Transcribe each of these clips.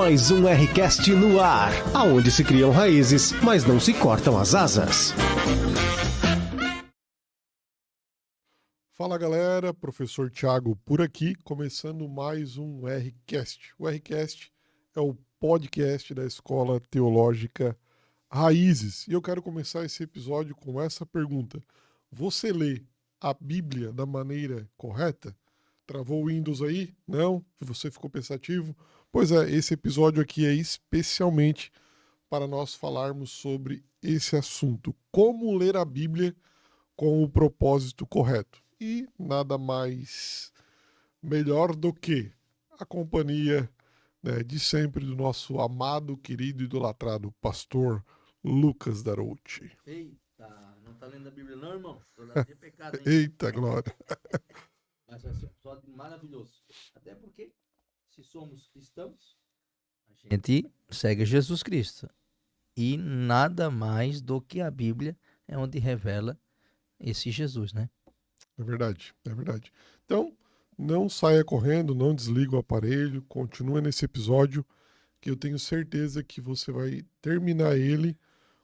Mais um Rcast no ar, aonde se criam raízes, mas não se cortam as asas. Fala galera, professor Thiago por aqui, começando mais um Rcast. O Rcast é o podcast da Escola Teológica Raízes. E eu quero começar esse episódio com essa pergunta. Você lê a Bíblia da maneira correta? Travou o Windows aí? Não? Você ficou pensativo? Pois é, esse episódio aqui é especialmente para nós falarmos sobre esse assunto. Como ler a Bíblia com o propósito correto. E nada mais melhor do que a companhia, né, de sempre do nosso amado, querido e idolatrado pastor Lucas Darouti. Eita, não tá lendo a Bíblia não, irmão? Tô dando de pecado, hein? Eita, glória! Mas vai ser um episódio maravilhoso. Até porque, se somos cristãos, a gente segue Jesus Cristo. E nada mais do que a Bíblia é onde revela esse Jesus, né? É verdade, é verdade. Então, não saia correndo, não desliga o aparelho, continua nesse episódio, que eu tenho certeza que você vai terminar ele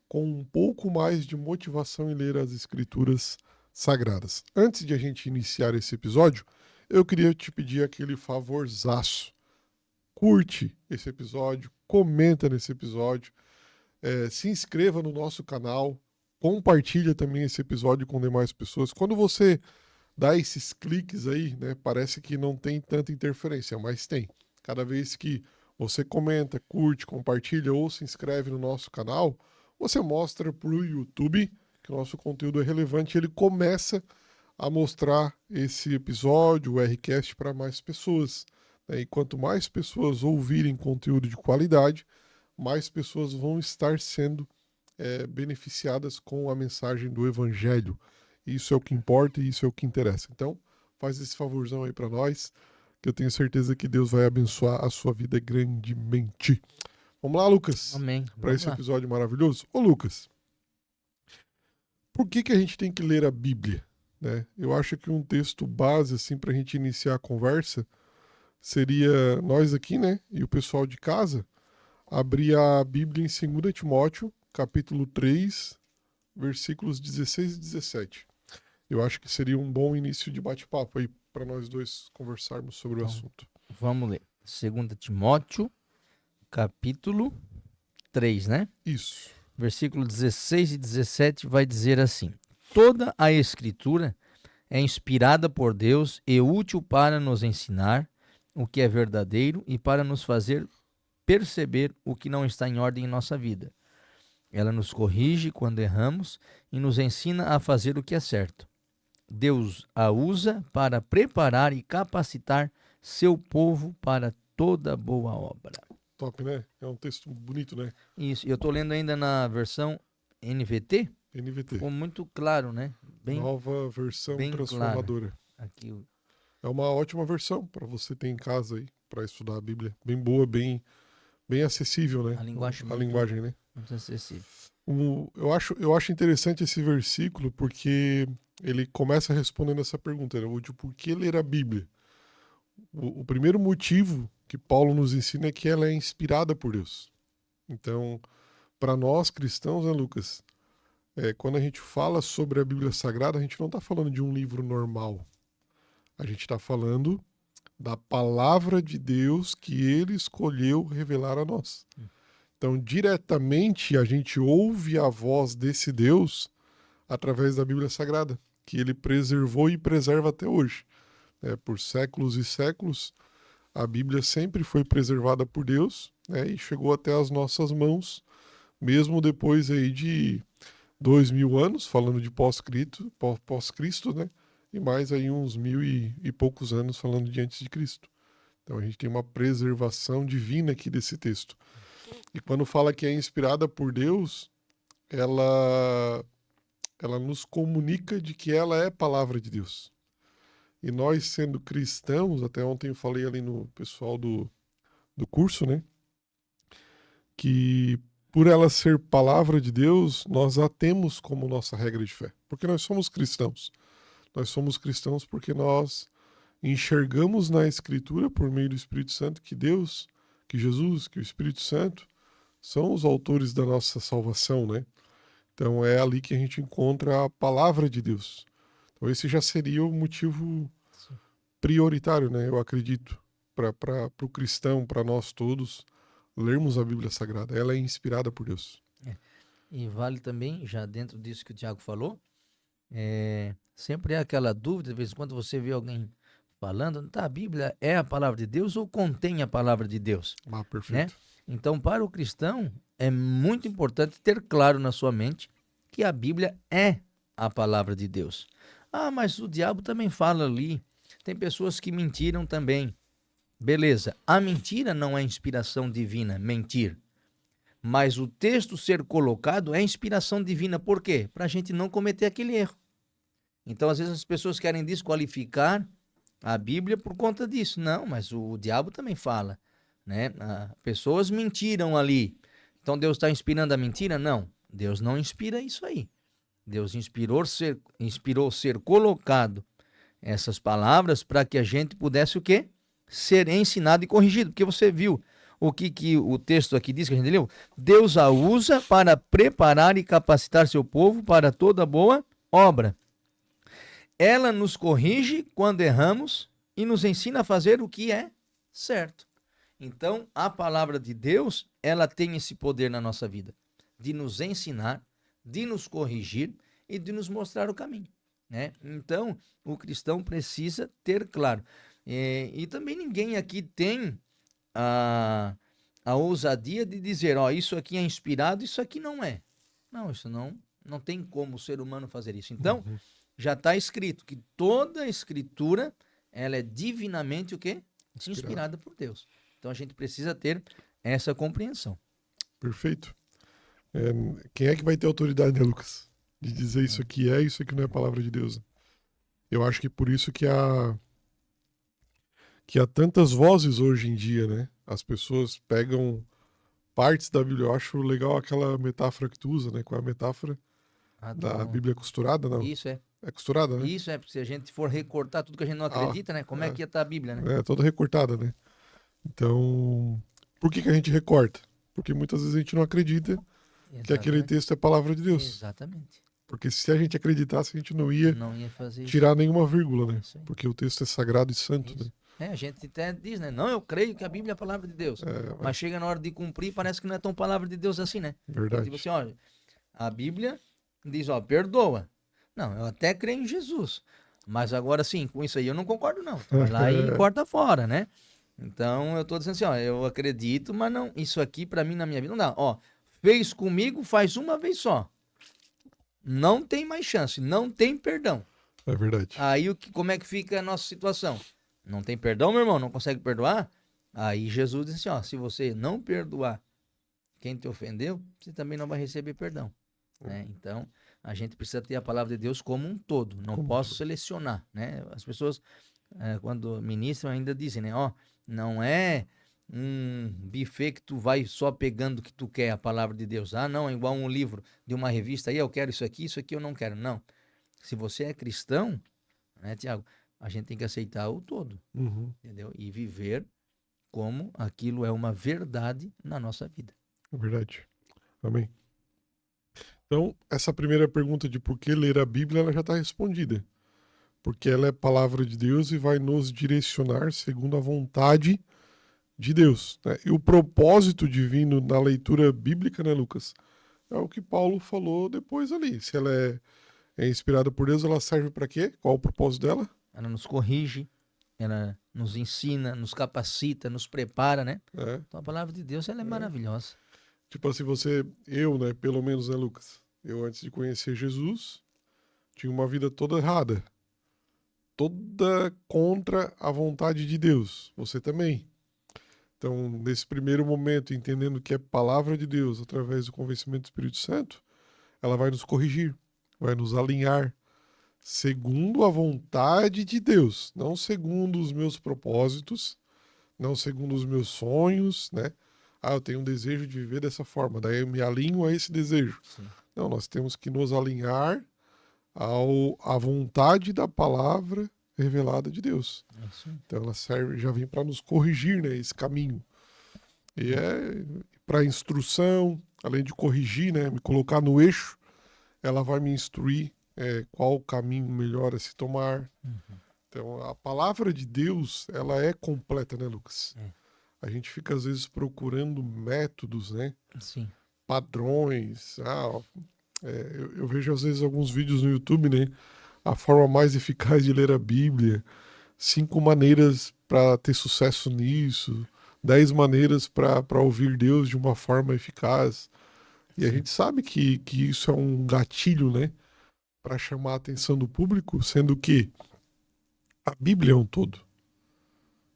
com um pouco mais de motivação em ler as Escrituras Sagradas. Antes de a gente iniciar esse episódio, eu queria te pedir aquele favorzaço. Curte esse episódio, comenta nesse episódio, se inscreva no nosso canal, compartilha também esse episódio com demais pessoas. Quando você dá esses cliques aí, né, parece que não tem tanta interferência, mas tem. Cada vez que você comenta, curte, compartilha ou se inscreve no nosso canal, você mostra para o YouTube que o nosso conteúdo é relevante e ele começa a mostrar esse episódio, o Rcast, para mais pessoas, né? E quanto mais pessoas ouvirem conteúdo de qualidade, mais pessoas vão estar sendo beneficiadas com a mensagem do Evangelho. Isso é o que importa e isso é o que interessa. Então, faz esse favorzão aí para nós, que eu tenho certeza que Deus vai abençoar a sua vida grandemente. Vamos lá, Lucas? Amém. Para esse episódio maravilhoso. Ô, Lucas, por que a gente tem que ler a Bíblia? Né? Eu acho que um texto base, assim, para a gente iniciar a conversa, seria nós aqui, né, e o pessoal de casa, abrir a Bíblia em 2 Timóteo, capítulo 3, versículos 16 e 17. Eu acho que seria um bom início de bate-papo aí para nós dois conversarmos sobre o assunto. Vamos ler. 2 Timóteo, capítulo 3, né? Isso. Versículo 16 e 17 vai dizer assim: toda a Escritura é inspirada por Deus e útil para nos ensinar o que é verdadeiro e para nos fazer perceber o que não está em ordem em nossa vida. Ela nos corrige quando erramos e nos ensina a fazer o que é certo. Deus a usa para preparar e capacitar seu povo para toda boa obra. Top, né? É um texto bonito, né? Isso, eu estou lendo ainda na versão NVT, NVT. ficou muito claro, né? Nova versão bem transformadora. Aqui. É uma ótima versão para você ter em casa aí, para estudar a Bíblia. Bem boa, bem acessível, né? A linguagem, né? Muito acessível. Eu acho interessante esse versículo porque ele começa respondendo essa pergunta, né? De por que ler a Bíblia? O primeiro motivo que Paulo nos ensina é que ela é inspirada por Deus. Então, para nós cristãos, né, Lucas? Quando a gente fala sobre a Bíblia Sagrada, a gente não está falando de um livro normal. A gente está falando da palavra de Deus que ele escolheu revelar a nós. Então, diretamente, a gente ouve a voz desse Deus através da Bíblia Sagrada, que ele preservou e preserva até hoje. Por séculos e séculos, a Bíblia sempre foi preservada por Deus, né, e chegou até as nossas mãos, mesmo depois aí de 2000 anos, falando de pós-Cristo, né, e mais aí uns 1000 e poucos anos falando de antes de Cristo. Então a gente tem uma preservação divina aqui desse texto. E quando fala que é inspirada por Deus, ela nos comunica de que ela é palavra de Deus. E nós, sendo cristãos, até ontem eu falei ali no pessoal do curso, né? Que por ela ser palavra de Deus, nós a temos como nossa regra de fé. Porque nós somos cristãos. Nós somos cristãos porque nós enxergamos na Escritura, por meio do Espírito Santo, que que Jesus, que o Espírito Santo são os autores da nossa salvação, né? Então é ali que a gente encontra a palavra de Deus. Então esse já seria o motivo prioritário, né? Eu acredito, para o cristão, para nós todos, lermos a Bíblia Sagrada. Ela é inspirada por Deus. E vale também, já dentro disso que o Tiago falou, sempre é aquela dúvida, de vez em quando você vê alguém falando, tá, a Bíblia é a palavra de Deus ou contém a palavra de Deus? Ah, perfeito. Então, para o cristão, é muito importante ter claro na sua mente que a Bíblia é a palavra de Deus. Ah, mas o diabo também fala ali. Tem pessoas que mentiram também. Beleza, a mentira não é inspiração divina, mentir. Mas o texto ser colocado é inspiração divina. Por quê? Para a gente não cometer aquele erro. Então, às vezes, as pessoas querem desqualificar a Bíblia por conta disso. Não, mas o diabo também fala, né? Pessoas mentiram ali. Então, Deus está inspirando a mentira? Não, Deus não inspira isso aí. Deus inspirou ser colocado essas palavras para que a gente pudesse o quê? Ser ensinado e corrigido. Porque você viu o que o texto aqui diz, que a gente leu? Deus a usa para preparar e capacitar seu povo para toda boa obra. Ela nos corrige quando erramos e nos ensina a fazer o que é certo. Então, a palavra de Deus, ela tem esse poder na nossa vida, de nos ensinar, de nos corrigir e de nos mostrar o caminho, né? Então, o cristão precisa ter claro. E também ninguém aqui tem a ousadia de dizer, ó, isso aqui é inspirado, isso aqui não é. Não, isso não tem como o ser humano fazer isso. Então, já está escrito que toda a escritura, ela é divinamente o quê? Inspirada por Deus. Então a gente precisa ter essa compreensão. Perfeito. Quem é que vai ter autoridade, né, Lucas? De dizer isso aqui isso aqui não é palavra de Deus. Eu acho que por isso que há tantas vozes hoje em dia, né? As pessoas pegam partes da Bíblia. Eu acho legal aquela metáfora que tu usa, né? Qual é a metáfora? Da Bíblia costurada, não? Isso é. É costurada, né? Isso é, porque se a gente for recortar tudo que a gente não acredita, né? Como é que ia estar a Bíblia, né? É, toda recortada, né? Então, por que a gente recorta? Porque muitas vezes a gente não acredita que aquele texto é palavra de Deus. Exatamente. Porque se a gente acreditasse, a gente não ia fazer tirar nenhuma vírgula, né? Isso aí. Porque o texto é sagrado e santo, Isso. né? A gente até diz, né? Não, eu creio que a Bíblia é a palavra de Deus. Mas chega na hora de cumprir, parece que não é tão palavra de Deus assim, né? Verdade. Tipo assim, olha, a Bíblia diz, ó, perdoa. Não, eu até creio em Jesus. Mas agora sim, com isso aí eu não concordo, não. Então vai lá e corta fora, né? Então eu tô dizendo assim, ó, eu acredito, mas não, isso aqui pra mim na minha vida não dá. Ó, fez comigo, faz uma vez só. Não tem mais chance, não tem perdão. É verdade. Aí como é que fica a nossa situação? Não tem perdão, meu irmão? Não consegue perdoar? Aí Jesus disse assim, ó, se você não perdoar quem te ofendeu, você também não vai receber perdão. Né? Então, a gente precisa ter a palavra de Deus como um todo. Não posso selecionar, né? As pessoas, quando ministram, ainda dizem, né? Ó, não é um buffet que tu vai só pegando o que tu quer, a palavra de Deus. Ah, não, é igual um livro de uma revista aí, eu quero isso aqui eu não quero. Não. Se você é cristão, né, Tiago, a gente tem que aceitar o todo, entendeu? E viver como aquilo é uma verdade na nossa vida. É verdade. Amém. Então, essa primeira pergunta de por que ler a Bíblia, ela já está respondida. Porque ela é palavra de Deus e vai nos direcionar segundo a vontade de Deus. Né? E o propósito divino na leitura bíblica, né, Lucas? É o que Paulo falou depois ali. Se ela é inspirada por Deus, ela serve para quê? Qual o propósito dela? Ela nos corrige, ela nos ensina, nos capacita, nos prepara, né? Então a palavra de Deus, ela é maravilhosa. Tipo assim, eu, né, pelo menos, né, Lucas? Eu, antes de conhecer Jesus, tinha uma vida toda errada. Toda contra a vontade de Deus. Você também. Então, nesse primeiro momento, entendendo que é palavra de Deus, através do convencimento do Espírito Santo, ela vai nos corrigir, vai nos alinhar segundo a vontade de Deus, não segundo os meus propósitos, não segundo os meus sonhos, né? Ah, eu tenho um desejo de viver dessa forma, daí eu me alinho a esse desejo. Sim. Não, nós temos que nos alinhar à vontade da palavra revelada de Deus. É isso. Então ela serve, já vem para nos corrigir, né, esse caminho. E é para instrução, além de corrigir, né, me colocar no eixo, ela vai me instruir qual o caminho melhor a se tomar. Então, a palavra de Deus, ela é completa, né, Lucas? A gente fica, às vezes, procurando métodos, né? Sim. Padrões. Eu vejo, às vezes, alguns vídeos no YouTube, né? A forma mais eficaz de ler a Bíblia. 5 maneiras para ter sucesso nisso. 10 maneiras para ouvir Deus de uma forma eficaz. E a gente sabe que isso é um gatilho, né? Para chamar a atenção do público, sendo que a Bíblia é um todo.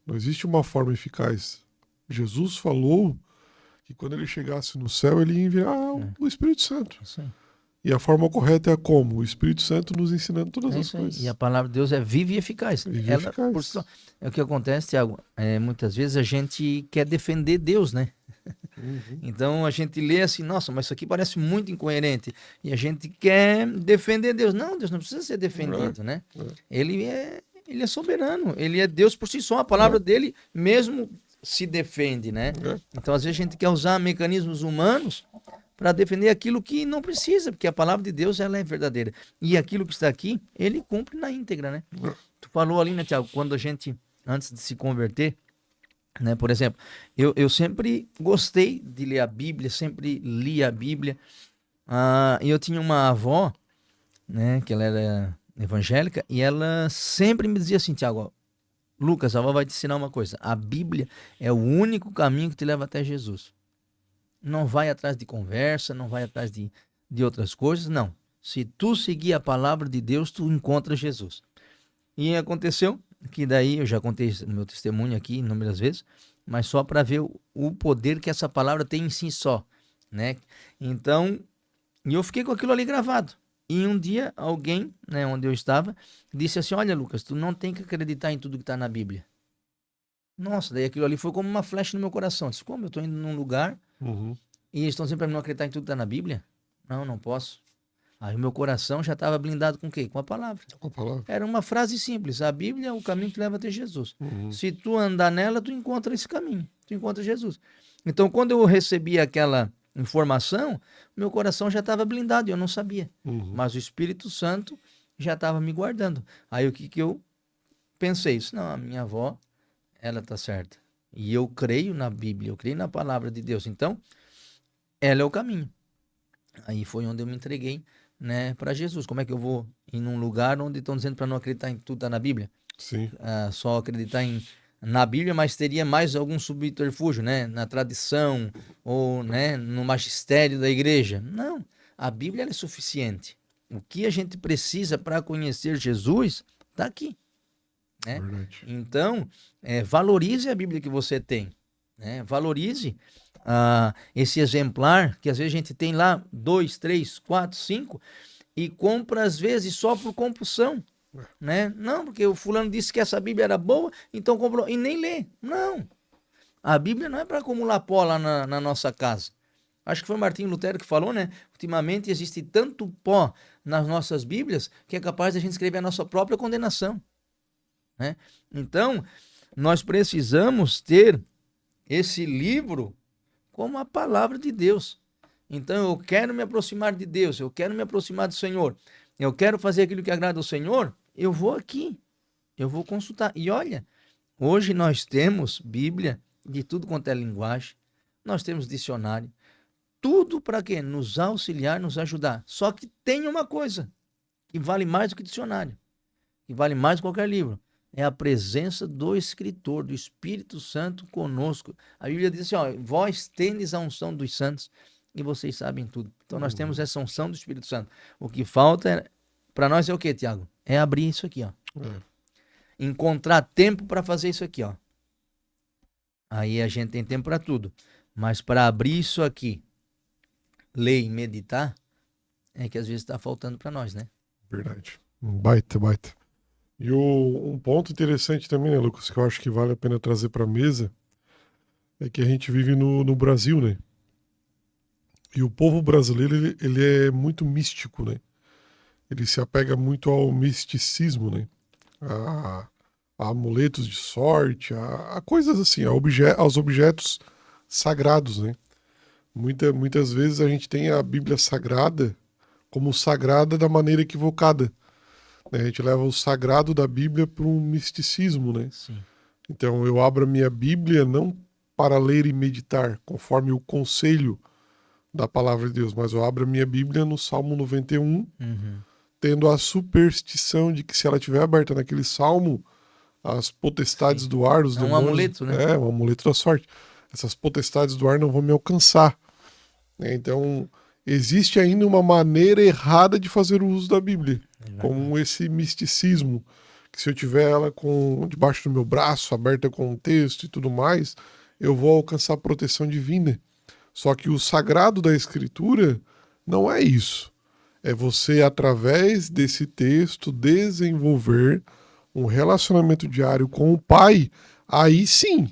Não existe uma forma eficaz. Jesus falou que quando ele chegasse no céu, ele ia enviar o Espírito Santo. Isso aí. E a forma correta é como? O Espírito Santo nos ensinando todas É as isso aí. coisas. E a palavra de Deus é viva e eficaz. Viva e Ela, eficaz. é o que acontece, Tiago. Muitas vezes a gente quer defender Deus, né? Uhum. Então a gente lê assim, nossa, mas isso aqui parece muito incoerente. E a gente quer defender Deus. Não, Deus não precisa ser defendido, né? Ele é soberano. Ele é Deus por si só. A palavra dele mesmo se defende, né? Então às vezes a gente quer usar mecanismos humanos para defender aquilo que não precisa, porque a palavra de Deus ela é verdadeira. E aquilo que está aqui, ele cumpre na íntegra, né? Tu falou ali, né, Tiago, quando a gente, antes de se converter, né, por exemplo, eu sempre gostei de ler a Bíblia, sempre li a Bíblia. E eu tinha uma avó, né, que ela era evangélica, e ela sempre me dizia assim, Tiago, Lucas, a avó vai te ensinar uma coisa, a Bíblia é o único caminho que te leva até Jesus. Não vai atrás de conversa, não vai atrás de outras coisas, não. Se tu seguir a palavra de Deus, tu encontras Jesus. E aconteceu que daí, eu já contei o meu testemunho aqui inúmeras vezes, mas só para ver o poder que essa palavra tem em si só, né? Então, eu fiquei com aquilo ali gravado. E um dia, alguém, né, onde eu estava, disse assim, olha, Lucas, tu não tem que acreditar em tudo que está na Bíblia. Nossa, daí aquilo ali foi como uma flecha no meu coração. Eu disse, como eu estou indo num lugar e eles estão sempre para mim não acreditar em tudo que está na Bíblia? Não posso. Aí o meu coração já estava blindado com o quê? Com a palavra. Com a palavra. Era uma frase simples. A Bíblia é o caminho que leva até Jesus. Se tu andar nela, tu encontra esse caminho. Tu encontra Jesus. Então, quando eu recebi aquela informação, meu coração já estava blindado e eu não sabia. Mas o Espírito Santo já estava me guardando. Aí o que eu pensei? Não, a minha avó, ela está certa. E eu creio na Bíblia, eu creio na palavra de Deus. Então, ela é o caminho. Aí foi onde eu me entreguei, né, para Jesus. Como é que eu vou ir num lugar onde estão dizendo para não acreditar em tudo que está na Bíblia? Sim. Só acreditar na Bíblia, mas teria mais algum subterfúgio, né, na tradição ou, né, no magistério da igreja. Não, a Bíblia ela é suficiente. O que a gente precisa para conhecer Jesus está aqui. Né? Então, valorize a Bíblia que você tem. Né? Valorize esse exemplar que às vezes a gente tem lá 2, 3, 4, 5 e compra às vezes só por compulsão. Né? Não, porque o fulano disse que essa Bíblia era boa, então comprou e nem lê. Não. A Bíblia não é para acumular pó lá na nossa casa. Acho que foi Martinho Lutero que falou, né? Ultimamente existe tanto pó nas nossas Bíblias que é capaz de a gente escrever a nossa própria condenação. Né? Então, nós precisamos ter esse livro como a palavra de Deus. Então, eu quero me aproximar de Deus, eu quero me aproximar do Senhor, eu quero fazer aquilo que agrada ao Senhor, eu vou aqui, eu vou consultar. E olha, hoje nós temos Bíblia de tudo quanto é linguagem, nós temos dicionário, tudo para quê? Nos auxiliar, nos ajudar. Só que tem uma coisa que vale mais do que dicionário, que vale mais do que qualquer livro. É a presença do escritor, do Espírito Santo conosco. A Bíblia diz assim, ó, vós tendes a unção dos santos e vocês sabem tudo. Então nós temos essa unção do Espírito Santo. O que falta para nós é o quê, Tiago? É abrir isso aqui, ó. Encontrar tempo para fazer isso aqui, ó. Aí a gente tem tempo para tudo. Mas para abrir isso aqui, ler e meditar, é que às vezes está faltando para nós, né? Verdade. Baita. E um ponto interessante também, né, Lucas, que eu acho que vale a pena trazer para a mesa, é que a gente vive no Brasil, né? E o povo brasileiro, ele é muito místico, né? Ele se apega muito ao misticismo, né? A amuletos de sorte, a coisas assim, aos objetos sagrados, né? Muitas vezes a gente tem a Bíblia sagrada como sagrada da maneira equivocada, né? A gente leva o sagrado da Bíblia para um misticismo, né? Sim. Então eu abro a minha Bíblia não para ler e meditar conforme o conselho da palavra de Deus, mas eu abro a minha Bíblia no Salmo 91, Uhum. tendo a superstição de que se ela estiver aberta naquele salmo, as potestades Sim. do ar, os É um demônios, amuleto, né? um amuleto da sorte. Essas potestades do ar não vão me alcançar, né? Então, existe ainda uma maneira errada de fazer o uso da Bíblia, É verdade. como esse misticismo, que se eu tiver ela com debaixo do meu braço, aberta com um texto e tudo mais, eu vou alcançar a proteção divina. Só que o sagrado da Escritura não é isso. É você, através desse texto, desenvolver um relacionamento diário com o Pai. Aí sim,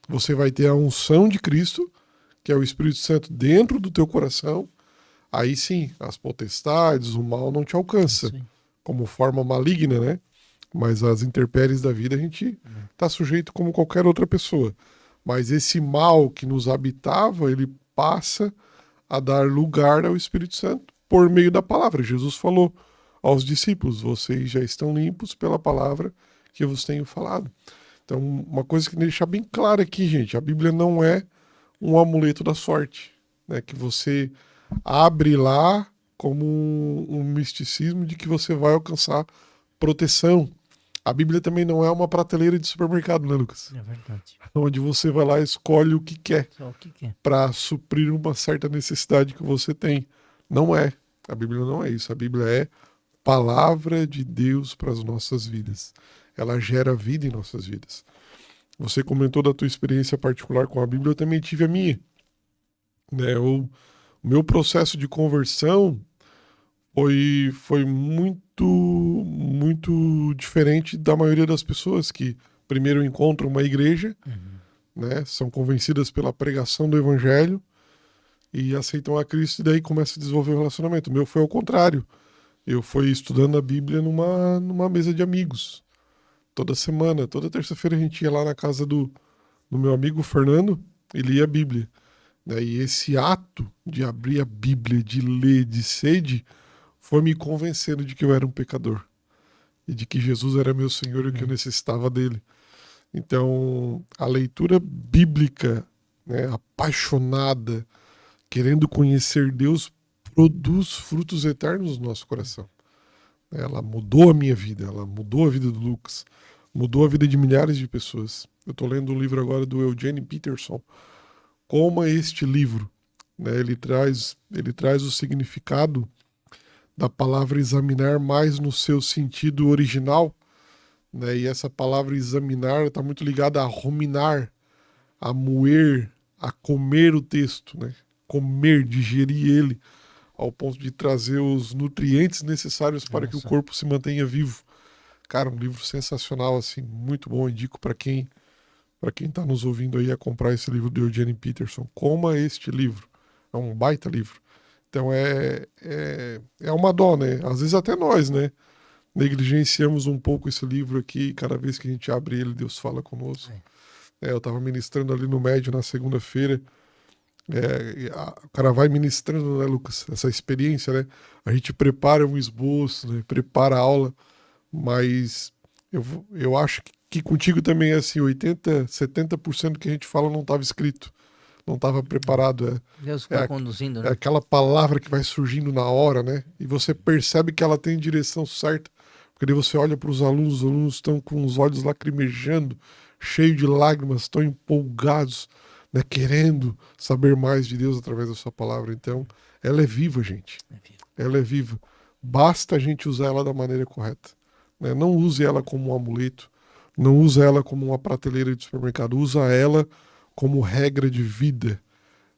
você vai ter a unção de Cristo, que é o Espírito Santo dentro do teu coração. Aí sim, as potestades, o mal não te alcança, Isso aí. como forma maligna, né? Mas as intempéries da vida a gente está sujeito como qualquer outra pessoa. Mas esse mal que nos habitava, ele passa a dar lugar ao Espírito Santo por meio da palavra. Jesus falou aos discípulos: vocês já estão limpos pela palavra que eu vos tenho falado. Então, uma coisa que deixar bem clara aqui, gente: a Bíblia não é um amuleto da sorte, né? Que você abre lá como um misticismo de que você vai alcançar proteção. A Bíblia também não é uma prateleira de supermercado, né, Lucas? É verdade. Onde você vai lá e escolhe o que quer Só o que que é? para suprir uma certa necessidade que você tem. Não é. A Bíblia não é isso. A Bíblia é palavra de Deus para as nossas vidas. Ela gera vida em nossas vidas. Você comentou da tua experiência particular com a Bíblia, eu também tive a minha, né? O meu processo de conversão foi muito diferente da maioria das pessoas que primeiro encontram uma igreja, Uhum. né? São convencidas pela pregação do evangelho e aceitam a Cristo e daí começa a desenvolver um relacionamento. O meu foi ao contrário. Eu fui estudando a Bíblia numa mesa de amigos. Toda semana, toda terça-feira a gente ia lá na casa do meu amigo Fernando e lia a Bíblia. E esse ato de abrir a Bíblia, de ler, de sede, foi me convencendo de que eu era um pecador. E de que Jesus era meu Senhor e que eu necessitava dele. Então, a leitura bíblica, né, apaixonada, querendo conhecer Deus, produz frutos eternos no nosso coração. Ela mudou a minha vida, ela mudou a vida do Lucas, mudou a vida de milhares de pessoas. Eu estou lendo um livro agora do Eugene Peterson. Coma este livro, né? Ele traz o significado da palavra examinar mais no seu sentido original, né? E essa palavra examinar está muito ligada a ruminar, a moer, a comer o texto, né? Comer, digerir ele, ao ponto de trazer os nutrientes necessários para que o Nossa. corpo se mantenha vivo. Cara, um livro sensacional, assim, muito bom. Indico para quem está nos ouvindo aí a comprar esse livro do Eugene Peterson. Coma este livro. É um baita livro. Então é uma dó, né? Às vezes até nós, né? Negligenciamos um pouco esse livro aqui. Cada vez que a gente abre ele, Deus fala conosco. Eu estava ministrando ali no Médio na segunda-feira. O cara vai ministrando, né, Lucas? Essa experiência, né? A gente prepara um esboço, né? Prepara a aula, mas eu acho que contigo também é assim, 80, 70% que a gente fala não estava escrito, não estava preparado. Deus É, vai a- conduzindo, é né? aquela palavra que vai surgindo na hora, né? E você percebe que ela tem direção certa, porque daí você olha para os alunos estão com os olhos lacrimejando, cheio de lágrimas, estão empolgados, né? Querendo saber mais de Deus através da sua palavra. Então, ela é viva, gente. Ela é viva. Basta a gente usar ela da maneira correta, né? Não use ela como um amuleto, não usa ela como uma prateleira de supermercado, usa ela como regra de vida,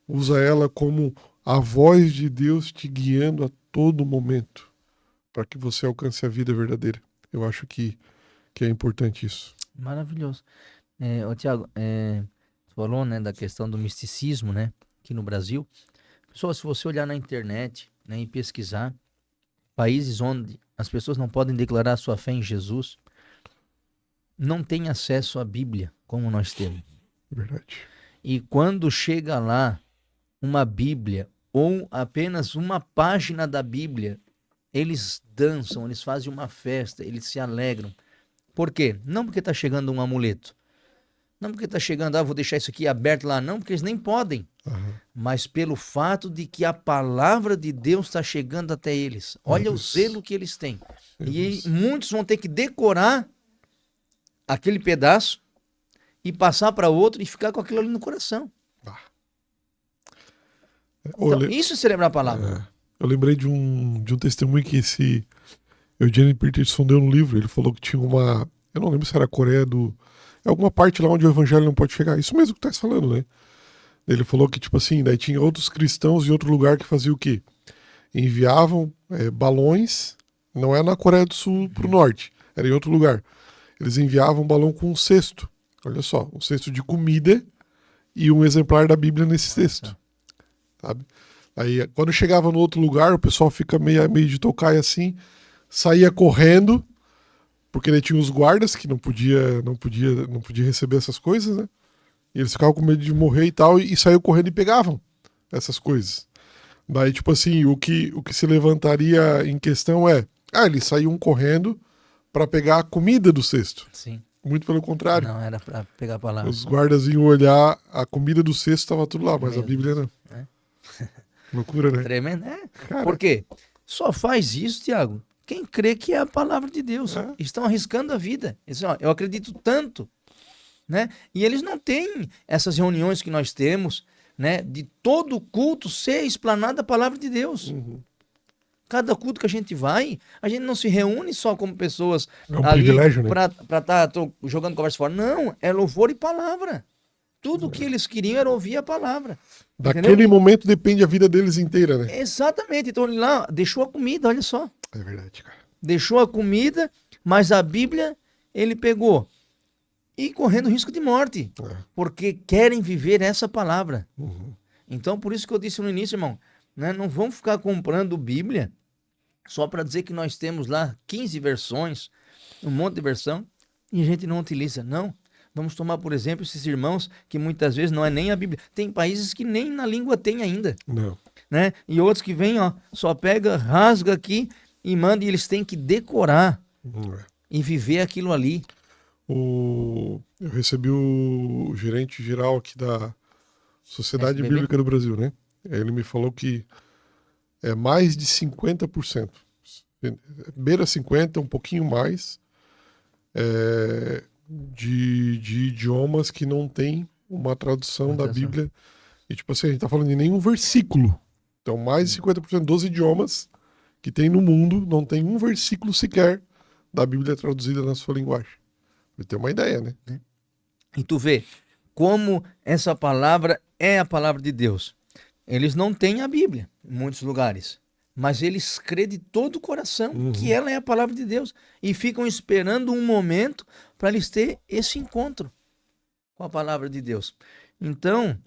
usa ela como a voz de Deus te guiando a todo momento, para que você alcance a vida verdadeira. Eu acho que é importante isso. Maravilhoso. Ô, Thiago, você falou, né, da questão do misticismo, né, aqui no Brasil. Pessoal, se você olhar na internet, né, e pesquisar países onde as pessoas não podem declarar sua fé em Jesus, não têm acesso à Bíblia, como nós temos. Verdade. E quando chega lá uma Bíblia ou apenas uma página da Bíblia, eles dançam, eles fazem uma festa, eles se alegram. Por quê? Não porque está chegando um amuleto. Não porque está chegando, vou deixar isso aqui aberto lá. Não, porque eles nem podem. Mas pelo fato de que a palavra de Deus está chegando até eles. Olha o zelo que eles têm. E muitos vão ter que decorar aquele pedaço e passar para outro e ficar com aquilo ali no coração. Então, isso é celebrar a palavra. Eu lembrei de um testemunho que esse Eugene Peterson deu no livro. Ele falou que tinha uma... Eu não lembro se era a Coreia do... É alguma parte lá onde o evangelho não pode chegar. Isso mesmo que tu tá falando, né? Ele falou que, tipo assim, daí tinha outros cristãos em outro lugar que faziam o quê? Enviavam balões, não é na Coreia do Sul pro norte, era em outro lugar. Eles enviavam um balão com um cesto. Olha só, um cesto de comida e um exemplar da Bíblia nesse cesto. Sabe? Aí, quando chegava no outro lugar, o pessoal fica meio de tocaia assim, saía correndo, porque daí tinha os guardas que não podia receber essas coisas, né? E eles ficavam com medo de morrer e tal, e saiu correndo e pegavam essas coisas. Daí, tipo assim, o que se levantaria em questão é, eles saíam correndo para pegar a comida do cesto. Sim. Muito pelo contrário. Não, era para pegar a palavra. Os guardas iam olhar, a comida do cesto estava tudo lá, mas a Bíblia não. Loucura, né? Tremendo, Por quê? Só faz isso, Tiago, quem crê que é a palavra de Deus. Estão arriscando a vida. Eles dizem, eu acredito tanto. Né? E eles não têm essas reuniões que nós temos, né? De todo culto ser explanada a palavra de Deus. Cada culto que a gente vai, a gente não se reúne só como pessoas ali para estar jogando conversa fora. Não, é louvor e palavra. Tudo que eles queriam era ouvir a palavra. Daquele entendeu? momento depende a vida deles inteira, né? Exatamente. Então ele lá deixou a comida, olha só. É verdade, cara. Deixou a comida, mas a Bíblia ele pegou. E correndo risco de morte, porque querem viver essa palavra. Então, por isso que eu disse no início, irmão, né, não vamos ficar comprando Bíblia só para dizer que nós temos lá 15 versões, um monte de versão, e a gente não utiliza. Não. Vamos tomar, por exemplo, esses irmãos que muitas vezes não é nem a Bíblia. Tem países que nem na língua tem ainda. Não. Né? E outros que vêm, só pega, rasga aqui e manda, e eles têm que decorar e viver aquilo ali. Eu recebi o gerente geral aqui da Sociedade Bíblica do Brasil, né? Ele me falou que é mais de 50%. Beira 50%, um pouquinho mais, de idiomas que não tem uma tradução da Bíblia. E tipo assim, a gente tá falando de nenhum versículo. Então mais de 50% dos idiomas que tem no mundo não tem um versículo sequer da Bíblia traduzida na sua linguagem. Pra ter uma ideia, né? E tu vê como essa palavra é a palavra de Deus. Eles não têm a Bíblia em muitos lugares, mas eles creem de todo o coração que ela é a palavra de Deus e ficam esperando um momento para eles ter esse encontro com a palavra de Deus. Então,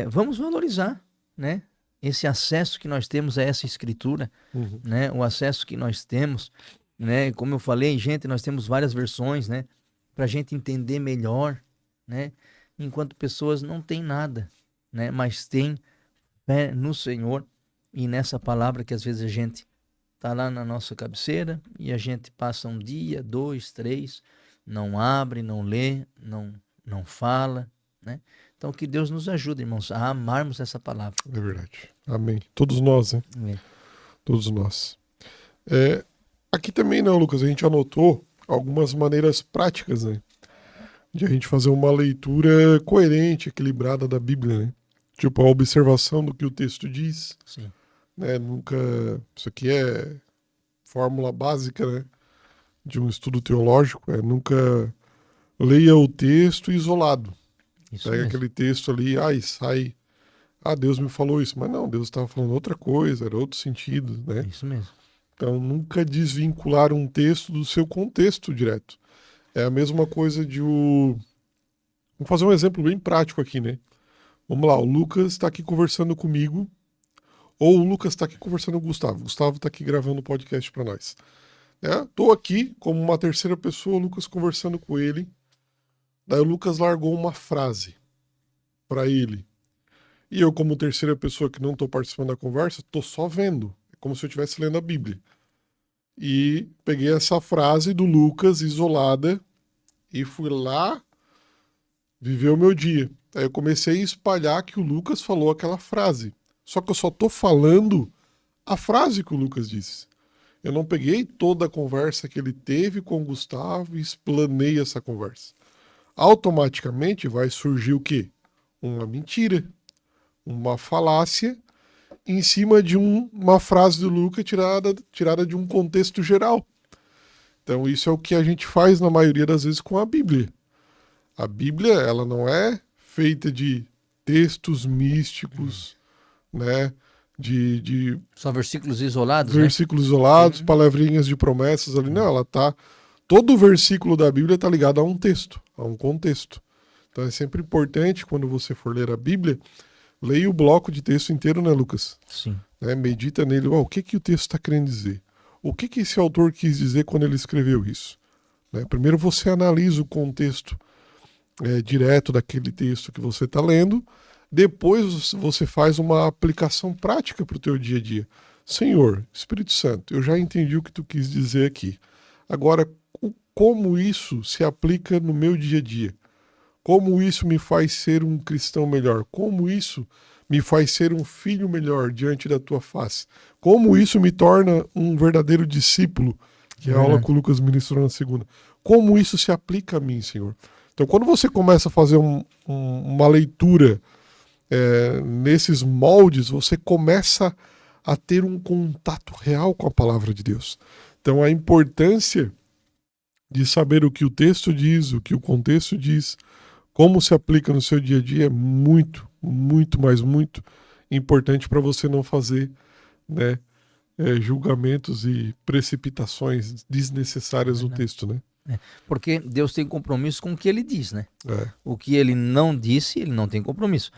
vamos valorizar, né? Esse acesso que nós temos a essa escritura, né? O acesso que nós temos, né? Como eu falei, gente, nós temos várias versões, né? Para a gente entender melhor, né? Enquanto pessoas não têm nada, né? Mas têm fé no Senhor e nessa palavra que às vezes a gente tá lá na nossa cabeceira e a gente passa um dia, 2, 3, não abre, não lê, não fala, né? Então que Deus nos ajude, irmãos, a amarmos essa palavra. É verdade. Amém. Todos nós, né? Todos nós. Aqui também, né, Lucas, a gente anotou algumas maneiras práticas, né, de a gente fazer uma leitura coerente, equilibrada da Bíblia, né? Tipo, a observação do que o texto diz. Sim. Né? Isso aqui é fórmula básica, né, de um estudo teológico. Nunca leia o texto isolado. Isso Pega mesmo. aquele texto ali, e sai. Deus me falou isso. Mas não, Deus estava falando outra coisa, era outro sentido, né? Isso mesmo. Então, nunca desvincular um texto do seu contexto direto. É a mesma coisa Vamos fazer um exemplo bem prático aqui, né? Vamos lá, o Lucas está aqui conversando comigo, ou o Lucas está aqui conversando com o Gustavo. O Gustavo está aqui gravando o podcast para nós. Tô aqui como uma terceira pessoa, o Lucas conversando com ele. Daí o Lucas largou uma frase para ele. E eu, como terceira pessoa que não estou participando da conversa, estou só vendo. É como se eu estivesse lendo a Bíblia. E peguei essa frase do Lucas isolada e fui lá viver o meu dia. Aí eu comecei a espalhar que o Lucas falou aquela frase. Só que eu só estou falando a frase que o Lucas disse. Eu não peguei toda a conversa que ele teve com o Gustavo e explanei essa conversa. Automaticamente vai surgir o quê? Uma mentira, uma falácia em cima de uma frase do Lucas tirada de um contexto geral. Então isso é o que a gente faz na maioria das vezes com a Bíblia. A Bíblia, ela não é feita de textos místicos, né? Só versículos isolados, versículos isolados, palavrinhas de promessas ali. Não, ela tá... Todo versículo da Bíblia está ligado a um texto, a um contexto. Então é sempre importante, quando você for ler a Bíblia, leia o bloco de texto inteiro, né, Lucas? Sim. Né? Medita nele. O que o texto está querendo dizer? O que esse autor quis dizer quando ele escreveu isso? Né? Primeiro você analisa o contexto direto daquele texto que você está lendo. Depois você faz uma aplicação prática para o teu dia a dia. Senhor, Espírito Santo, eu já entendi o que tu quis dizer aqui. Agora, como isso se aplica no meu dia a dia? Como isso me faz ser um cristão melhor? Como isso me faz ser um filho melhor diante da tua face? Como isso me torna um verdadeiro discípulo? Que é a aula que o Lucas ministrou na segunda. Como isso se aplica a mim, Senhor? Então, quando você começa a fazer uma leitura nesses moldes, você começa a ter um contato real com a palavra de Deus. Então, a importância de saber o que o texto diz, o que o contexto diz, como se aplica no seu dia a dia é muito, muito, mas muito importante para você não fazer, né, julgamentos e precipitações desnecessárias no texto, né? Porque Deus tem compromisso com o que ele diz, né? É. O que ele não disse, ele não tem compromisso.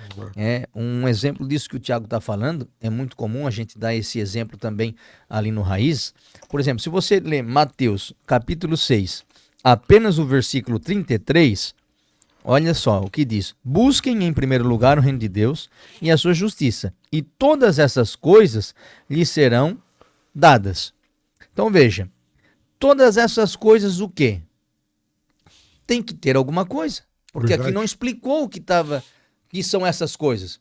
Um exemplo disso que o Tiago está falando, é muito comum a gente dar esse exemplo também ali no Raiz. Por exemplo, se você ler Mateus capítulo 6, apenas o versículo 33, olha só o que diz: busquem em primeiro lugar o reino de Deus e a sua justiça, e todas essas coisas lhes serão dadas. Então veja, todas essas coisas o quê? Tem que ter alguma coisa. Porque Verdade. aqui não explicou o que são essas coisas.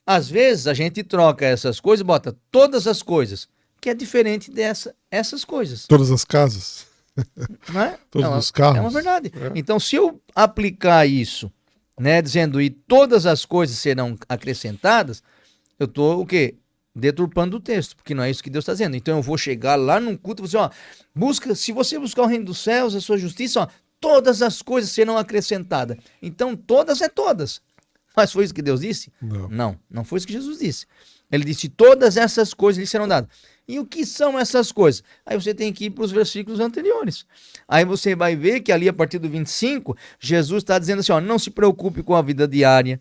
Às vezes a gente troca essas coisas e bota todas as coisas, que é diferente dessas coisas. Todas as casas. Não é? Todos os carros. É uma verdade. Então, se eu aplicar isso, né, dizendo e todas as coisas serão acrescentadas, eu estou o quê? Deturpando o texto, porque não é isso que Deus está dizendo. Então eu vou chegar lá num culto e vou dizer, se você buscar o reino dos céus, a sua justiça, todas as coisas serão acrescentadas. Então todas é todas. Mas foi isso que Deus disse? Não foi isso que Jesus disse. Ele disse, todas essas coisas lhe serão dadas. E o que são essas coisas? Aí você tem que ir para os versículos anteriores. Aí você vai ver que ali a partir do 25, Jesus está dizendo assim, não se preocupe com a vida diária,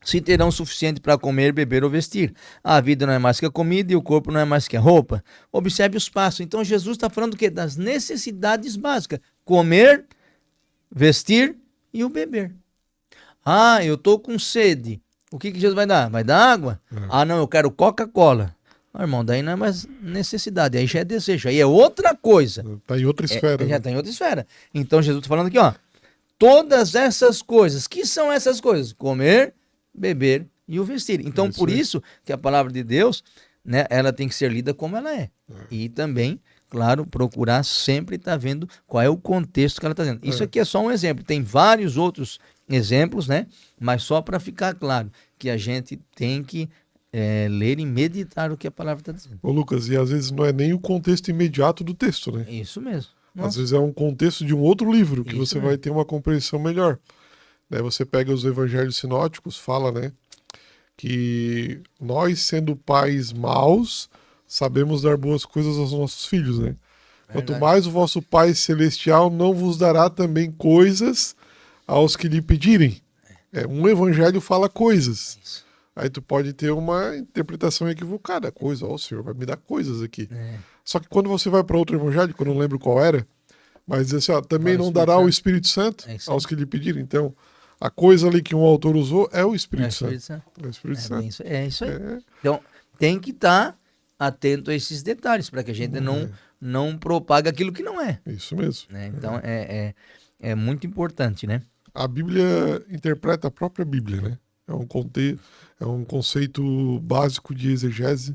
se terão o suficiente para comer, beber ou vestir. A vida não é mais que a comida e o corpo não é mais que a roupa. Observe os passos. Então Jesus está falando do quê? Das necessidades básicas. Comer, vestir e o beber. Eu estou com sede. O que Jesus vai dar? Vai dar água? Não, eu quero Coca-Cola. Irmão, daí não é mais necessidade, aí já é desejo, aí é outra coisa. Está em outra esfera. Já está em outra esfera. Então Jesus está falando aqui, todas essas coisas. Que são essas coisas? Comer, beber e o vestir. Então, por isso que a palavra de Deus, né, ela tem que ser lida como ela é. E também, claro, procurar sempre estar vendo qual é o contexto que ela está dizendo. Isso aqui é só um exemplo. Tem vários outros exemplos, né? Mas só para ficar claro que a gente tem que ler e meditar o que a palavra está dizendo. Ô Lucas, e às vezes não é nem o contexto imediato do texto, né? Isso mesmo. Às vezes é um contexto de um outro livro que Isso você mesmo. vai ter uma compreensão melhor. Né? Você pega os evangelhos sinóticos, fala, né, que nós, sendo pais maus, sabemos dar boas coisas aos nossos filhos, né? Quanto mais o vosso Pai Celestial não vos dará também coisas aos que lhe pedirem. Um evangelho fala coisas. Isso. Aí tu pode ter uma interpretação equivocada. O Senhor vai me dar coisas aqui. Só que quando você vai para outro evangelho, que eu não lembro qual era, mas diz assim, também não dará o Espírito Santo aos que lhe pedirem. Então, A coisa ali que um autor usou é o É, Espírito Santo. Espírito Santo. É o Espírito É, Santo. bem isso, é isso aí. É, Então, tem que estar atento a esses detalhes, para que a gente não propague aquilo que não é. isso mesmo. Né? Então, é muito importante, né? A Bíblia interpreta a própria Bíblia, né? É um conceito básico de exegese,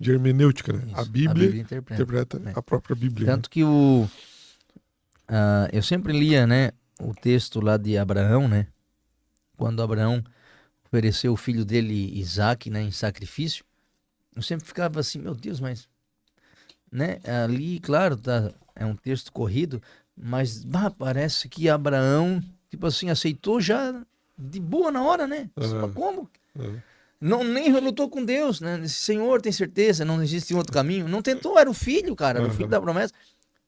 de hermenêutica, né? Isso, A Bíblia interpreta. interpreta Né? a própria Bíblia. Tanto que eu sempre lia, né, o texto lá de Abraão, né? Quando Abraão ofereceu o filho dele, Isaque, né, em sacrifício, eu sempre ficava assim, meu Deus, mas... Né? Ali, claro, é um texto corrido, mas parece que Abraão, tipo assim, aceitou já de boa na hora, né? Mas como? Não, nem lutou com Deus, né? Disse, Senhor, tem certeza, não existe outro caminho. Não tentou, era o filho, cara, era o filho da promessa.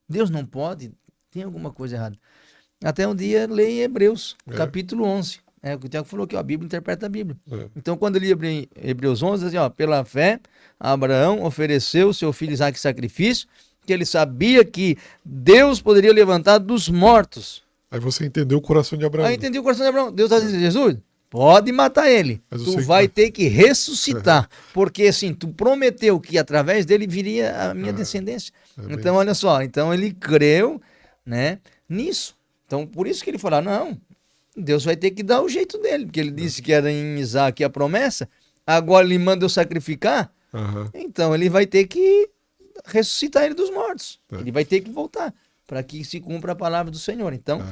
Deus não pode, tem alguma coisa errada. Até um dia, leia Hebreus, capítulo 11. O que o Tiago falou aqui, ó, a Bíblia interpreta a Bíblia. Então, quando ele lia Hebreus 11, assim, ó, pela fé, Abraão ofereceu seu filho Isaque em sacrifício, que ele sabia que Deus poderia levantar dos mortos. Aí você entendeu o coração de Abraão. Aí entendi o coração de Abraão. Deus está dizendo, Jesus, pode matar ele. Tu vai ter que ressuscitar. Porque assim, tu prometeu que através dele viria a minha descendência. Então, olha só, então ele creu, né, nisso. Então, por isso que ele falou, não, Deus vai ter que dar o jeito dele, porque ele disse que era em Isaque a promessa, agora ele manda eu sacrificar, então ele vai ter que ressuscitar ele dos mortos. Ele vai ter que voltar, para que se cumpra a palavra do Senhor. Então,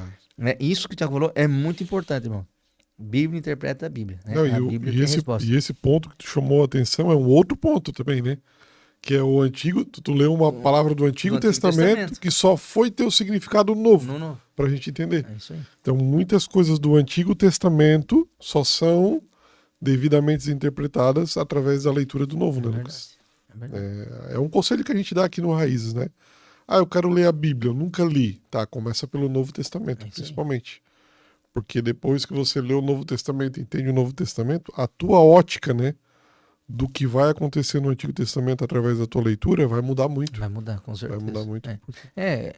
isso que o Tiago falou é muito importante, irmão. Bíblia interpreta a Bíblia. Né? Não, a Bíblia tem resposta. E esse ponto que tu chamou a atenção é um outro ponto também, né? Que é o antigo, tu leu uma palavra do Antigo Testamento que só foi ter o significado novo, para a gente entender. É isso aí. Então, muitas coisas do Antigo Testamento só são devidamente interpretadas através da leitura do Novo, né, Lucas? É um conselho que a gente dá aqui no Raízes, né? Eu quero ler a Bíblia, eu nunca li. Tá, começa pelo Novo Testamento, principalmente. Porque depois que você lê o Novo Testamento, entende o Novo Testamento, a tua ótica, né, do que vai acontecer no Antigo Testamento através da tua leitura vai mudar muito. Vai mudar, com certeza. Vai mudar muito. É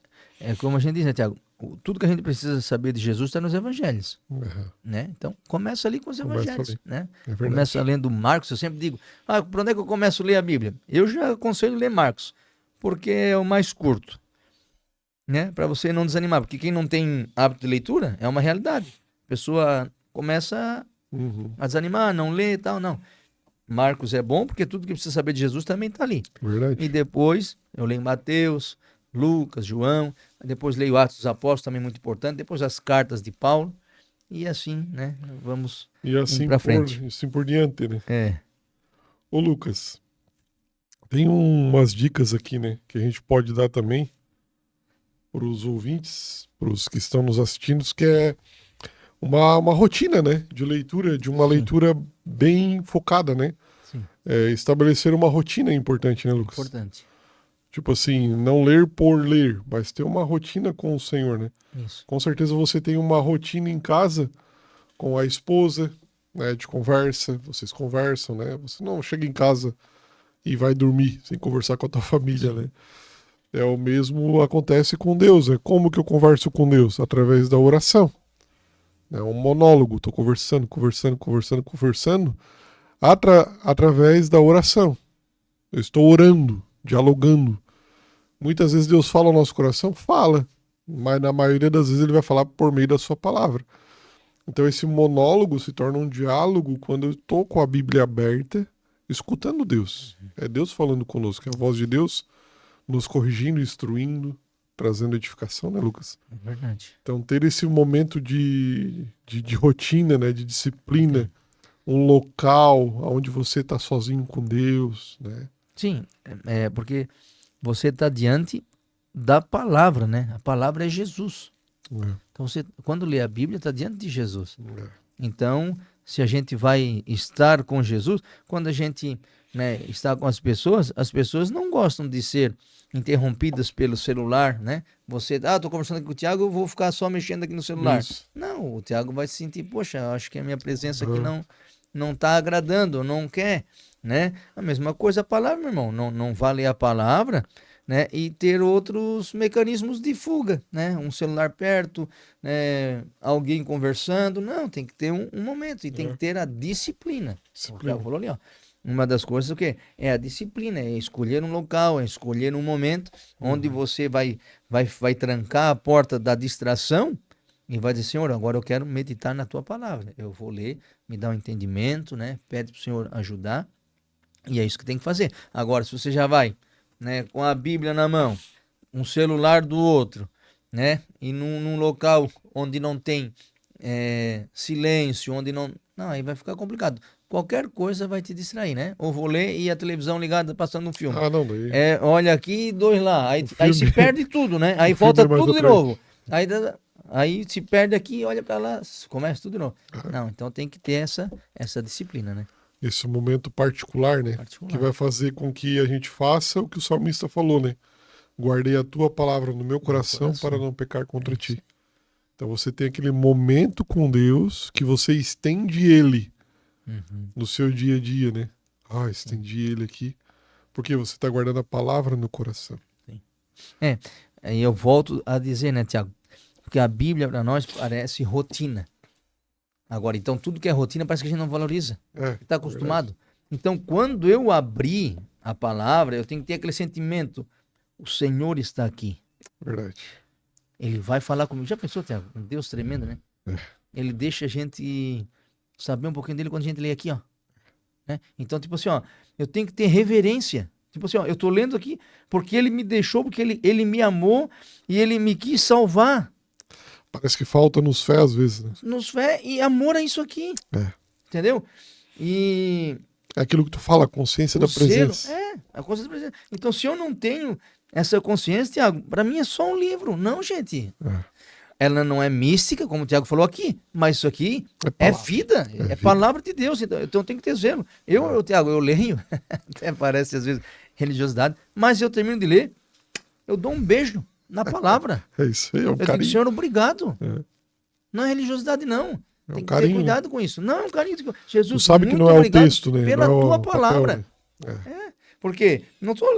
como a gente diz, né, Tiago? Tudo que a gente precisa saber de Jesus está nos evangelhos. Né? Então, começa ali com os evangelhos. Né? Começa lendo Marcos. Eu sempre digo, por onde é que eu começo a ler a Bíblia? Eu já aconselho ler Marcos, porque é o mais curto. Né? Para você não desanimar. Porque quem não tem hábito de leitura é uma realidade. A pessoa começa a desanimar, não lê e tal, não. Marcos é bom porque tudo que precisa saber de Jesus também está ali. Verdade. E depois eu leio Mateus, Lucas, João, depois leio Atos dos Apóstolos, também muito importante, depois as cartas de Paulo, e assim, né, vamos para frente. Assim por diante, né? Ô Lucas, tem umas dicas aqui, né, que a gente pode dar também para os ouvintes, para os que estão nos assistindo, que é uma rotina, né, de leitura, de uma leitura bem focada, né? Estabelecer uma rotina é importante, né, Lucas? Importante. Tipo assim, não ler por ler, mas ter uma rotina com o Senhor, né? Isso. Com certeza você tem uma rotina em casa com a esposa, né, de conversa, vocês conversam, né? Você não chega em casa e vai dormir sem conversar com a tua família, né? O mesmo acontece com Deus, né? Como que eu converso com Deus? Através da oração. É um monólogo, estou conversando, através da oração. Eu estou orando, dialogando. Muitas vezes Deus fala ao nosso coração? Fala, mas na maioria das vezes ele vai falar por meio da sua palavra. Então esse monólogo se torna um diálogo quando eu estou com a Bíblia aberta, escutando Deus. É Deus falando conosco, é a voz de Deus nos corrigindo, instruindo, trazendo edificação, né, Lucas? É verdade. Então, ter esse momento de rotina, né, de disciplina, um local onde você está sozinho com Deus, né? Sim, porque você está diante da palavra, né? A palavra é Jesus. Então, você, quando lê a Bíblia, está diante de Jesus. Então, se a gente vai estar com Jesus, quando a gente, né, está com as pessoas não gostam de ser interrompidas pelo celular, né? Você, estou conversando aqui com o Tiago, eu vou ficar só mexendo aqui no celular. Isso. Não, o Tiago vai se sentir, poxa, acho que a minha presença aqui não está agradando, não quer, né? A mesma coisa a palavra, meu irmão. Não vai ler a palavra né? E ter outros mecanismos de fuga, né? Um celular perto, né? Alguém conversando. Não, tem que ter um momento e tem que ter a disciplina. O Thiago falou ali, ó. Uma das coisas o quê? É a disciplina, é escolher um local, é escolher um momento onde você vai trancar a porta da distração e vai dizer, Senhor, agora eu quero meditar na tua palavra. Eu vou ler, me dá um entendimento, né? Pede para o Senhor ajudar. E é isso que tem que fazer. Agora, se você já vai, né, com a Bíblia na mão, um celular do outro, né? E num local onde não tem silêncio, onde não... Não, aí vai ficar complicado. Qualquer coisa vai te distrair, né? Ou vou ler e a televisão ligada passando um filme. Ah, não, daí. Olha aqui, 2 lá. Aí filme- se perde tudo, né? Aí O volta filme é mais tudo de atrás. novo. Aí se perde aqui, olha pra lá, começa tudo de novo. Não, então tem que ter essa disciplina, né? Esse momento particular, né? Particular. Que vai fazer com que a gente faça o que o salmista falou, né? Guardei a tua palavra no meu coração para não pecar contra ti. Então você tem aquele momento com Deus que você estende ele no seu dia a dia, né? Ah, estendi ele aqui. Porque você está guardando a palavra no coração. Aí eu volto a dizer, né, Tiago? Porque a Bíblia para nós parece rotina. Agora, então tudo que é rotina parece que a gente não valoriza. Está acostumado. Então, quando eu abrir a palavra, eu tenho que ter aquele sentimento. O Senhor está aqui. Verdade. Ele vai falar comigo. Já pensou, Tiago? Um Deus tremendo, né? Ele deixa a gente saber um pouquinho dele quando a gente lê aqui, ó. Né? Então, tipo assim, ó, eu tenho que ter reverência. Tipo assim, ó, eu tô lendo aqui porque ele me deixou, porque ele me amou e ele me quis salvar. Parece que falta nos fé às vezes, né? Nos fé e amor a isso aqui. Entendeu? E... É aquilo que tu fala, a consciência da presença. A consciência da presença. Então, se eu não tenho essa consciência, Tiago, para mim é só um livro. Não, gente. Ela não é mística, como o Tiago falou aqui, mas isso aqui é vida, é palavra de Deus. Então tem que ter zelo. Tiago, eu leio, até parece às vezes religiosidade, mas eu termino de ler, eu dou um beijo na palavra. É isso aí, é um Eu digo, carinho. Senhor, obrigado. Não é religiosidade, não. Tem que carinho, ter cuidado com isso. Não, é um carinho. Jesus, Tu sabe que muito não é o obrigado texto, né? pela Não é o tua papel, palavra. né? Porque não estou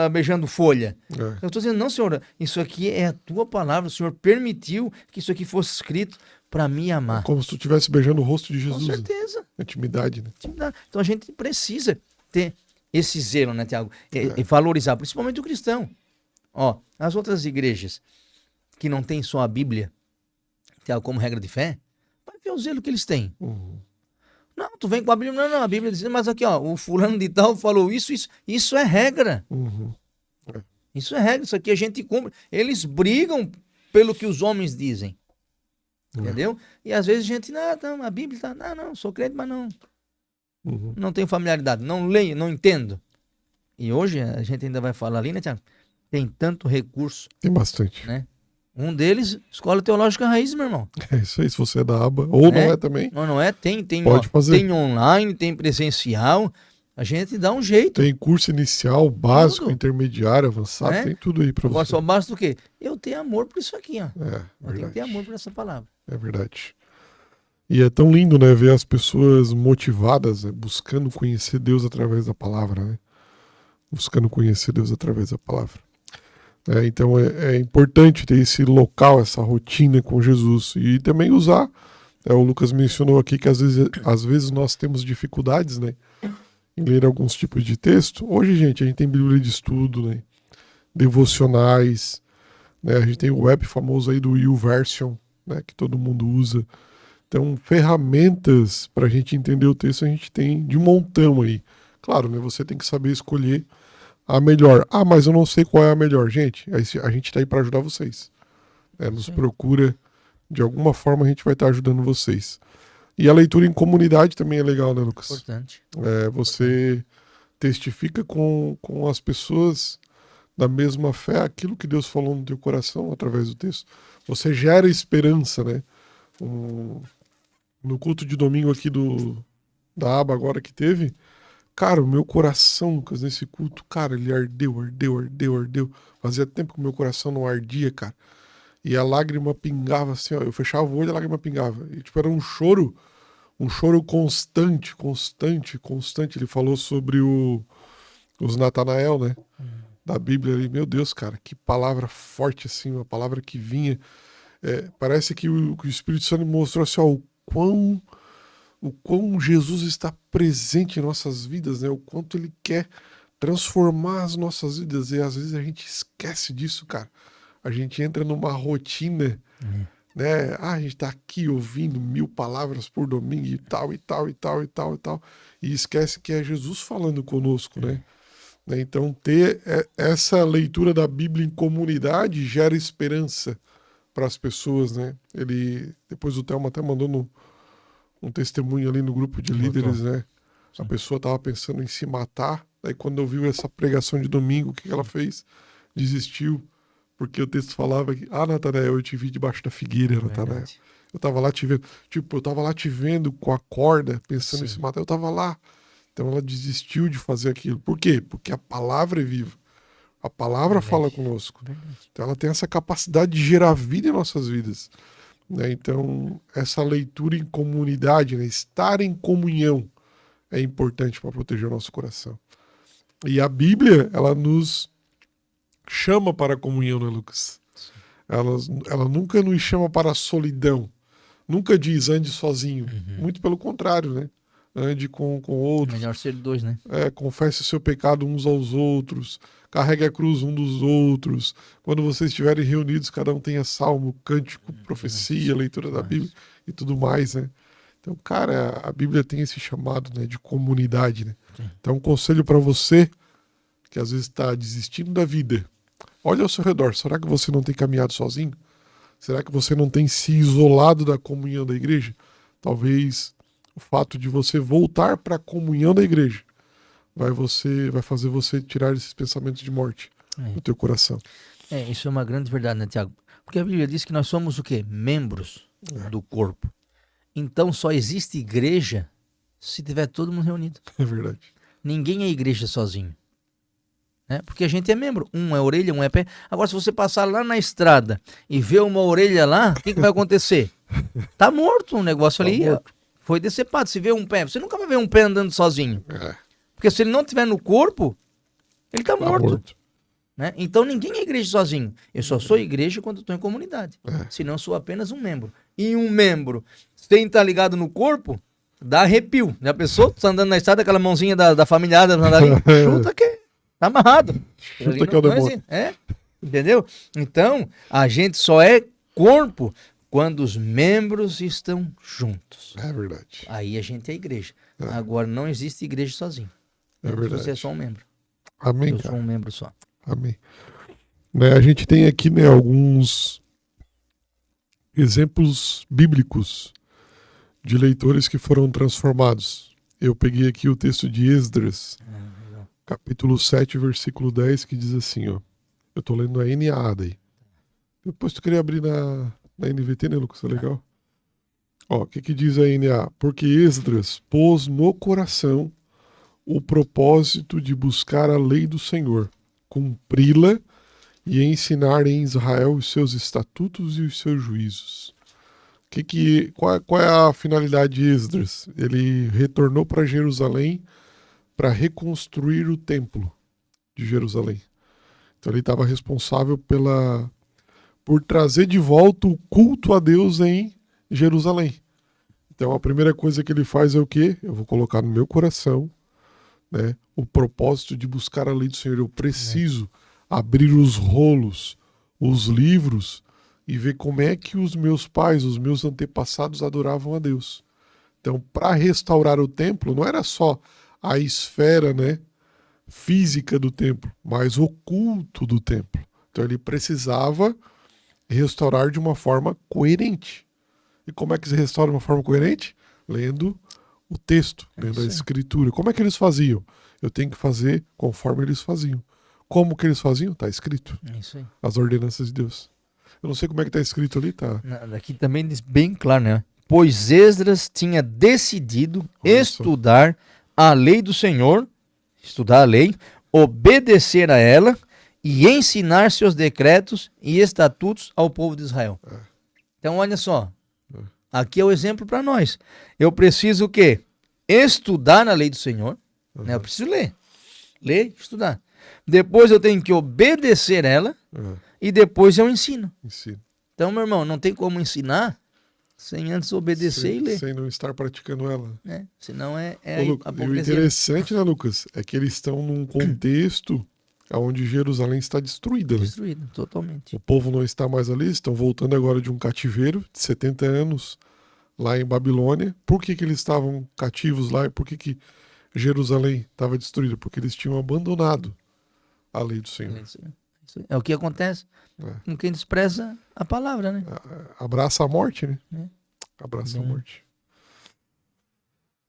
beijando folha. Eu estou dizendo, não, Senhor, isso aqui é a tua palavra. O Senhor permitiu que isso aqui fosse escrito para me amar. Como se tu estivesse beijando o rosto de Jesus. Com certeza. Né? Intimidade, né? Então a gente precisa ter esse zelo, né, Tiago? E valorizar, principalmente o cristão. Ó, as outras igrejas que não têm só a Bíblia, Tiago, como regra de fé, vai ver o zelo que eles têm. Não, tu vem com a Bíblia, não, a Bíblia diz, mas aqui, ó, o fulano de tal falou isso é regra. Isso é regra, isso aqui a gente cumpre. Eles brigam pelo que os homens dizem. Entendeu? E às vezes a gente, não, a Bíblia tá, não, sou crente, mas não tenho familiaridade, não leio, não entendo. E hoje a gente ainda vai falar ali, né, Tiago? Tem tanto recurso. Tem bastante. Né? Um deles, Escola Teológica Raiz, meu irmão. É isso aí, se você é da aba. Ou não é também. Não é? Tem, Pode fazer. Tem online, tem presencial. A gente dá um jeito. Tem curso inicial, básico, Tudo. intermediário, avançado, tem tudo aí pra Agora você. só basta o quê? Eu tenho amor por isso aqui, ó. Eu tenho que verdade. ter amor por essa palavra. É verdade. E é tão lindo, né, ver as pessoas motivadas, né, buscando conhecer Deus através da palavra, né? Buscando conhecer Deus através da palavra. Então é importante ter esse local, essa rotina com Jesus. E também usar, o Lucas mencionou aqui que às vezes nós temos dificuldades, né, em ler alguns tipos de texto. Hoje, gente, a gente tem Bíblia de estudo, né, devocionais, né, a gente tem o app famoso aí do YouVersion, né, que todo mundo usa. Então, ferramentas para a gente entender o texto a gente tem de montão aí. Claro, né, você tem que saber escolher a melhor. Mas eu não sei qual é a melhor. Gente, a gente está aí para ajudar vocês. Nos procura, de alguma forma a gente vai estar ajudando vocês. E a leitura em comunidade também é legal, né, Lucas? Importante. Você testifica com as pessoas da mesma fé aquilo que Deus falou no teu coração através do texto. Você gera esperança, né? No culto de domingo aqui da aba agora que teve, cara, o meu coração, Lucas, nesse culto, cara, ele ardeu. Fazia tempo que o meu coração não ardia, cara. E a lágrima pingava assim, ó. Eu fechava o olho e a lágrima pingava. E tipo, era um choro constante. Ele falou sobre os Natanael, né? da Bíblia ali. Meu Deus, cara, que palavra forte assim, uma palavra que vinha. Parece que o Espírito Santo mostrou assim, ó, o quão Jesus está presente em nossas vidas, né? O quanto ele quer transformar as nossas vidas. E às vezes a gente esquece disso, cara. A gente entra numa rotina, né? A gente tá aqui ouvindo 1000 palavras por domingo e tal, e tal, e tal, e tal, e tal. E esquece que é Jesus falando conosco, né? Então, ter essa leitura da Bíblia em comunidade gera esperança para as pessoas, né? Depois o Thelma até mandou um testemunho ali no grupo de líderes, né? A pessoa estava pensando em se matar, daí quando ouviu essa pregação de domingo, o que ela fez? Desistiu, porque o texto falava que, Natanael, eu te vi debaixo da figueira, Natanael. Eu estava lá te vendo, eu estava lá te vendo com a corda, pensando em se matar, eu estava lá. Então ela desistiu de fazer aquilo. Por quê? Porque a palavra é viva. A palavra fala conosco. Então ela tem essa capacidade de gerar vida em nossas vidas. Né? Então, essa leitura em comunidade, né? Estar em comunhão é importante para proteger o nosso coração. E a Bíblia, ela nos chama para a comunhão, né, Lucas? Ela nunca nos chama para a solidão. Nunca diz ande sozinho. Muito pelo contrário, né? Ande com outros. Melhor ser dois, né? Confesse o seu pecado uns aos outros. Carregue a cruz um dos outros. Quando vocês estiverem reunidos, cada um tenha salmo, cântico, profecia, leitura da Bíblia e tudo mais, né? Então, cara, a Bíblia tem esse chamado, né, de comunidade, né? Então, um conselho para você que às vezes está desistindo da vida. Olha ao seu redor. Será que você não tem caminhado sozinho? Será que você não tem se isolado da comunhão da igreja? Talvez o fato de você voltar para a comunhão da igreja vai fazer você tirar esses pensamentos de morte do teu coração. Isso é uma grande verdade, né, Tiago? Porque a Bíblia diz que nós somos o quê? Membros do corpo. Então só existe igreja se tiver todo mundo reunido. É verdade. Ninguém é igreja sozinho. Né? Porque a gente é membro. Um é orelha, um é pé. Agora, se você passar lá na estrada e ver uma orelha lá, o que vai acontecer? Tá morto um negócio ali. Morto. Foi decepado. Se vê um pé, você nunca vai ver um pé andando sozinho. Porque se ele não estiver no corpo, ele tá morto. Né? Então ninguém é igreja sozinho. Eu só sou igreja quando estou em comunidade. Senão sou apenas um membro. E um membro, sem estar ligado no corpo, dá arrepio. Já pensou? Tu tá andando na estrada, aquela mãozinha da familiada, chuta que tá amarrado. Chuta que é o demônio. Entendeu? Então, a gente só é corpo quando os membros estão juntos. É verdade. Aí a gente é igreja. Agora, não existe igreja sozinho. É verdade. Você é só um membro. Amém, Eu sou um membro só. Amém. Né, a gente tem aqui, né, alguns exemplos bíblicos de leitores que foram transformados. Eu peguei aqui o texto de Esdras, capítulo 7, versículo 10, que diz assim, ó. Eu estou lendo a NAA daí. Depois tu queria abrir na NVT, né, Lucas? É legal. Ó, o que diz a NAA? Porque Esdras pôs no coração o propósito de buscar a lei do Senhor, cumpri-la e ensinar em Israel os seus estatutos e os seus juízos. Qual é a finalidade de Esdras? Ele retornou para Jerusalém para reconstruir o templo de Jerusalém. Então ele estava responsável por trazer de volta o culto a Deus em Jerusalém. Então a primeira coisa que ele faz é o quê? Eu vou colocar no meu coração, né, o propósito de buscar a lei do Senhor. Eu preciso abrir os rolos, os livros e ver como é que os meus pais, os meus antepassados adoravam a Deus. Então, para restaurar o templo, não era só a esfera, né, física do templo, mas o culto do templo. Então ele precisava restaurar de uma forma coerente. E como é que se restaura de uma forma coerente? Lendo o texto, lendo a escritura. Como é que eles faziam? Eu tenho que fazer conforme eles faziam. Como que eles faziam? Está escrito. Isso aí. As ordenanças de Deus. Eu não sei como é que está escrito ali, tá? Aqui também diz bem claro, né? Pois Esdras tinha decidido estudar a lei do Senhor, estudar a lei, obedecer a ela e ensinar seus decretos e estatutos ao povo de Israel. Então, olha só. Aqui é o exemplo para nós. Eu preciso o quê? Estudar a lei do Senhor. Né? Eu preciso ler. Ler, estudar. Depois eu tenho que obedecer ela e depois eu ensino. Ensino. Então, meu irmão, não tem como ensinar sem antes obedecer e ler. Sem não estar praticando ela. Né? Senão é Ô, Lucas, e o interessante, né, Lucas, é que eles estão num contexto onde Jerusalém está destruída. Né? Destruída, totalmente. O povo não está mais ali, estão voltando agora de um cativeiro de 70 anos lá em Babilônia. Por que eles estavam cativos lá e por que Jerusalém estava destruída? Porque eles tinham abandonado a lei do Senhor. É o que acontece com quem despreza a palavra, né? Abraça a morte, né? Abraça a morte.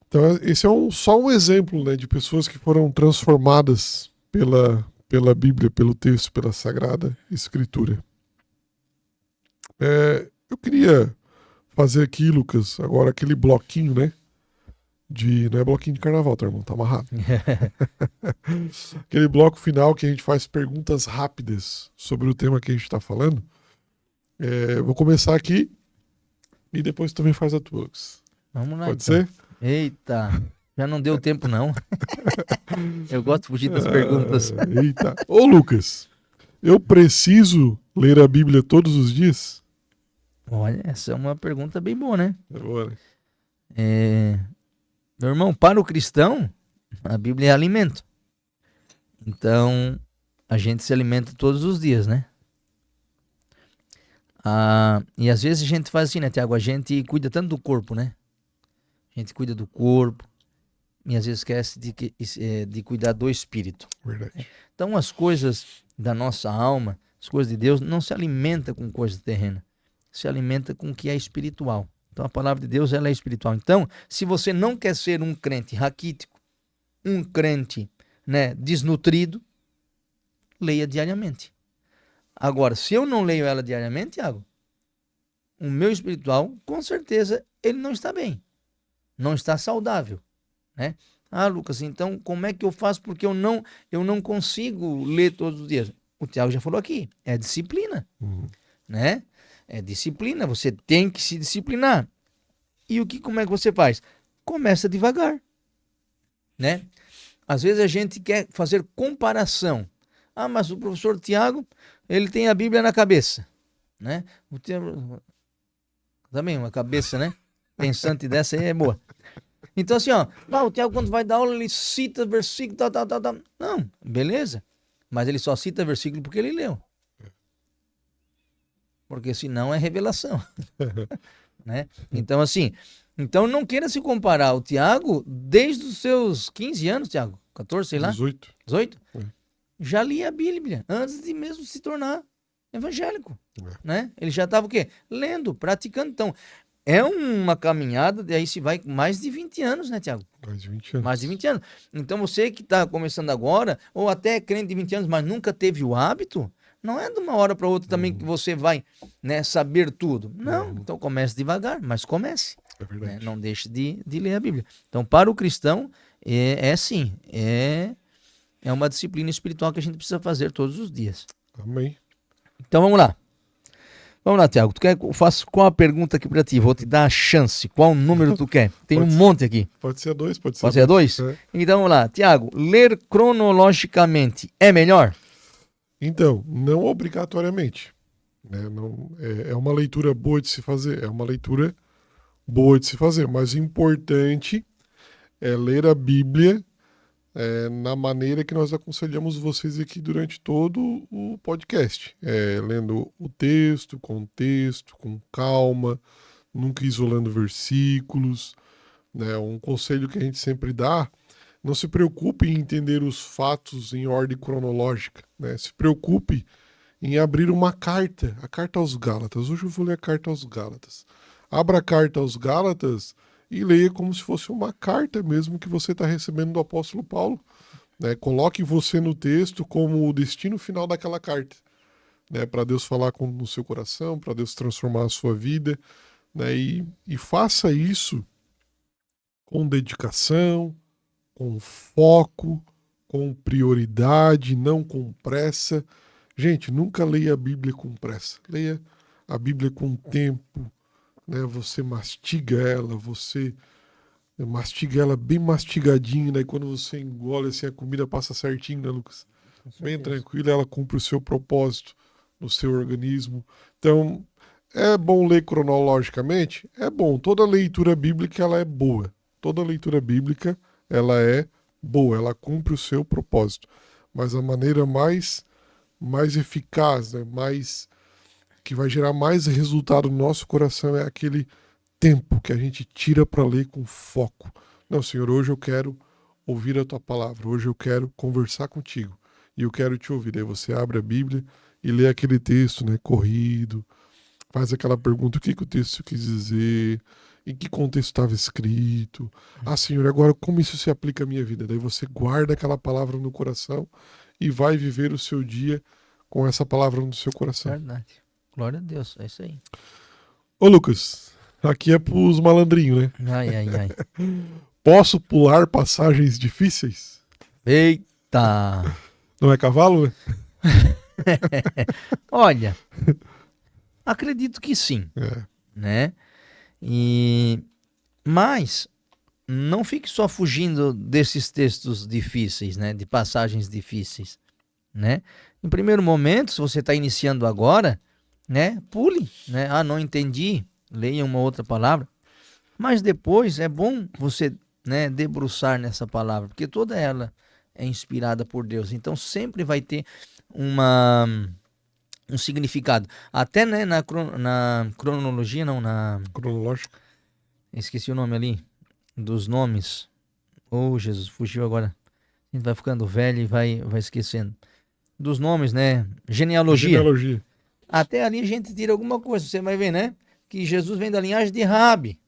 Então, esse é só um exemplo, né, de pessoas que foram transformadas pela Bíblia, pelo texto, pela Sagrada Escritura. Eu queria fazer aqui, Lucas, agora aquele bloquinho, né? Não é bloquinho de carnaval, tá, irmão? Tá amarrado. Aquele bloco final que a gente faz perguntas rápidas sobre o tema que a gente está falando. Eu vou começar aqui e depois também faz a tua, Lucas. Vamos lá, Pode então. ser? Eita, já não deu tempo, não. Eu gosto de fugir das perguntas. Eita. Ô, Lucas, eu preciso ler a Bíblia todos os dias? Olha, essa é uma pergunta bem boa, né? Agora. Meu irmão, para o cristão, a Bíblia é alimento. Então, a gente se alimenta todos os dias, né? E às vezes a gente faz assim, né, Tiago? A gente cuida tanto do corpo, né? A gente cuida do corpo e às vezes esquece de cuidar do espírito. Verdade. Então, as coisas da nossa alma, as coisas de Deus, não se alimenta com coisas terrenas. Se alimenta com o que é espiritual. Então, a palavra de Deus, ela é espiritual. Então, se você não quer ser um crente raquítico, um crente, né, desnutrido, leia diariamente. Agora, se eu não leio ela diariamente, Tiago, o meu espiritual, com certeza, ele não está bem. Não está saudável, né? Lucas, então como é que eu faço? Porque eu não consigo ler todos os dias. O Tiago já falou aqui, é disciplina, né? É disciplina, você tem que se disciplinar. E como é que você faz? Começa devagar, né? Às vezes a gente quer fazer comparação. Mas o professor Tiago, ele tem a Bíblia na cabeça, né? Também uma cabeça, né? Pensante dessa aí é boa. Então assim, o Tiago quando vai dar aula, ele cita versículo, tal. Não, beleza. Mas ele só cita versículo porque ele leu. Porque senão é revelação. Né? Então assim, não queira se comparar. O Tiago, desde os seus 15 anos, Tiago, 14, sei lá. 18? Já lia a Bíblia, antes de mesmo se tornar evangélico. Né? Ele já estava o quê? Lendo, praticando. Então, é uma caminhada, daí se vai mais de 20 anos, né, Tiago? Mais de 20 anos. Mais de 20 anos. Então, você que está começando agora, ou até crente de 20 anos, mas nunca teve o hábito, não é de uma hora para outra também que você vai, né, saber tudo. Não, então comece devagar, mas comece. É verdade. Né? Não deixe de ler a Bíblia. Então, para o cristão, sim, é uma disciplina espiritual que a gente precisa fazer todos os dias. Amém. Então, vamos lá. Vamos lá, Tiago. Tu quer que eu faça qual a pergunta aqui para ti? Vou te dar a chance. Qual número tu quer? Tem um monte aqui. Pode ser a 2, pode ser Pode ser a 2? Então, vamos lá. Tiago, ler cronologicamente é melhor? Então, não obrigatoriamente. Né? Não, é uma leitura boa de se fazer. Mas o importante é ler a Bíblia na maneira que nós aconselhamos vocês aqui durante todo o podcast. Lendo o texto, com calma, nunca isolando versículos. Né? Um conselho que a gente sempre dá: não se preocupe em entender os fatos em ordem cronológica. Né? Se preocupe em abrir uma carta, a carta aos Gálatas. Hoje eu vou ler a carta aos Gálatas. Abra a carta aos Gálatas e leia como se fosse uma carta mesmo que você está recebendo do apóstolo Paulo. Né? Coloque você no texto como o destino final daquela carta. Né? Para Deus falar no seu coração, para Deus transformar a sua vida. Né? E faça isso com dedicação, com foco, com prioridade, não com pressa. Gente, nunca leia a Bíblia com pressa. Leia a Bíblia com tempo. Né? Você mastiga ela bem mastigadinha, daí quando você engole assim, a comida passa certinho, né, Lucas? bem tranquila, ela cumpre o seu propósito no seu organismo. Então, é bom ler cronologicamente? É bom. Toda leitura bíblica ela é boa. Toda leitura bíblica ela é boa, ela cumpre o seu propósito. Mas a maneira mais eficaz, né, que vai gerar mais resultado no nosso coração é aquele tempo que a gente tira para ler com foco. Não, Senhor, hoje eu quero ouvir a tua palavra, hoje eu quero conversar contigo e eu quero te ouvir. Aí você abre a Bíblia e lê aquele texto, né, corrido, faz aquela pergunta, o que o texto quis dizer, em que contexto estava escrito. Ah, Senhor, agora como isso se aplica à minha vida? Daí você guarda aquela palavra no coração e vai viver o seu dia com essa palavra no seu coração. Verdade. Glória a Deus, é isso aí. Ô Lucas, aqui é pros malandrinhos, né? Ai. Posso pular passagens difíceis? Eita! Não é cavalo, né? Olha, acredito que sim, né? Mas não fique só fugindo desses textos difíceis, né? De passagens difíceis, né? Em primeiro momento, se você está iniciando agora, né? Pule, né? Ah, não entendi, leia uma outra palavra. Mas depois é bom você, né, debruçar nessa palavra, porque toda ela é inspirada por Deus. Então sempre vai ter um significado. Até, né, na cronologia, não, Cronológico. esqueci o nome ali, dos nomes. Oh, Jesus, fugiu agora. A gente vai ficando velho e vai esquecendo. Dos nomes, né? Genealogia. Até ali a gente tira alguma coisa. Você vai ver, né? Que Jesus vem da linhagem de Raabe.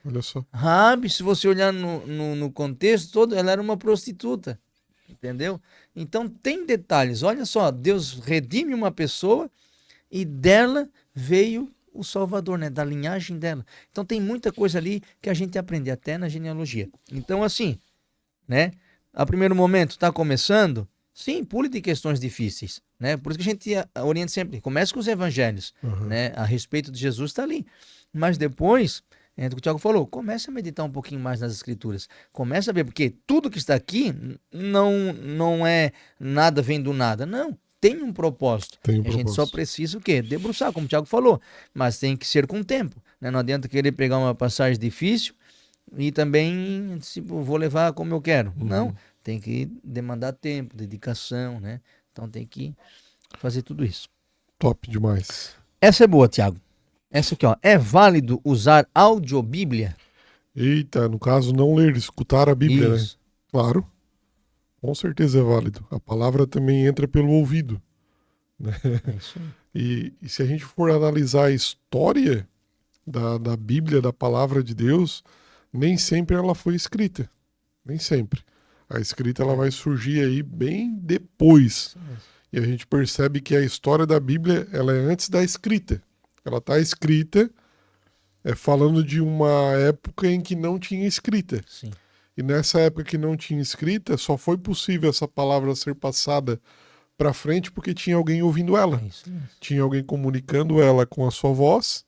Olha só. Raabe, se você olhar no contexto todo, ela era uma prostituta. Entendeu? Então tem detalhes. Olha só, Deus redime uma pessoa e dela veio o Salvador, né? Da linhagem dela. Então tem muita coisa ali que a gente aprende até na genealogia. Então assim, né? A primeiro momento está começando, sim, pule de questões difíceis, né? Por isso que a gente orienta sempre, comece com os evangelhos, né? A respeito de Jesus está ali. Mas depois, o que o Tiago falou, comece a meditar um pouquinho mais nas escrituras. Comece a ver, porque tudo que está aqui não é nada vem do nada. Não, tem um propósito. A gente só precisa o quê? Debruçar, como o Tiago falou. Mas tem que ser com tempo, né? Não adianta querer pegar uma passagem difícil e também, tipo, vou levar como eu quero. Não, tem que demandar tempo, dedicação, né? Então tem que fazer tudo isso. Top demais. Essa é boa, Tiago. Essa aqui, ó. É válido usar audiobíblia? Eita, no caso, não ler, escutar a Bíblia, Isso. né? Claro. Com certeza é válido. A palavra também entra pelo ouvido, né? É isso aí. E se a gente for analisar a história da Bíblia, da palavra de Deus, nem sempre ela foi escrita. Nem sempre. A escrita ela vai surgir aí bem depois. E a gente percebe que a história da Bíblia ela é antes da escrita. Ela está escrita falando de uma época em que não tinha escrita. Sim. E nessa época que não tinha escrita, só foi possível essa palavra ser passada para frente porque tinha alguém ouvindo ela. É isso mesmo. Tinha alguém comunicando ela com a sua voz.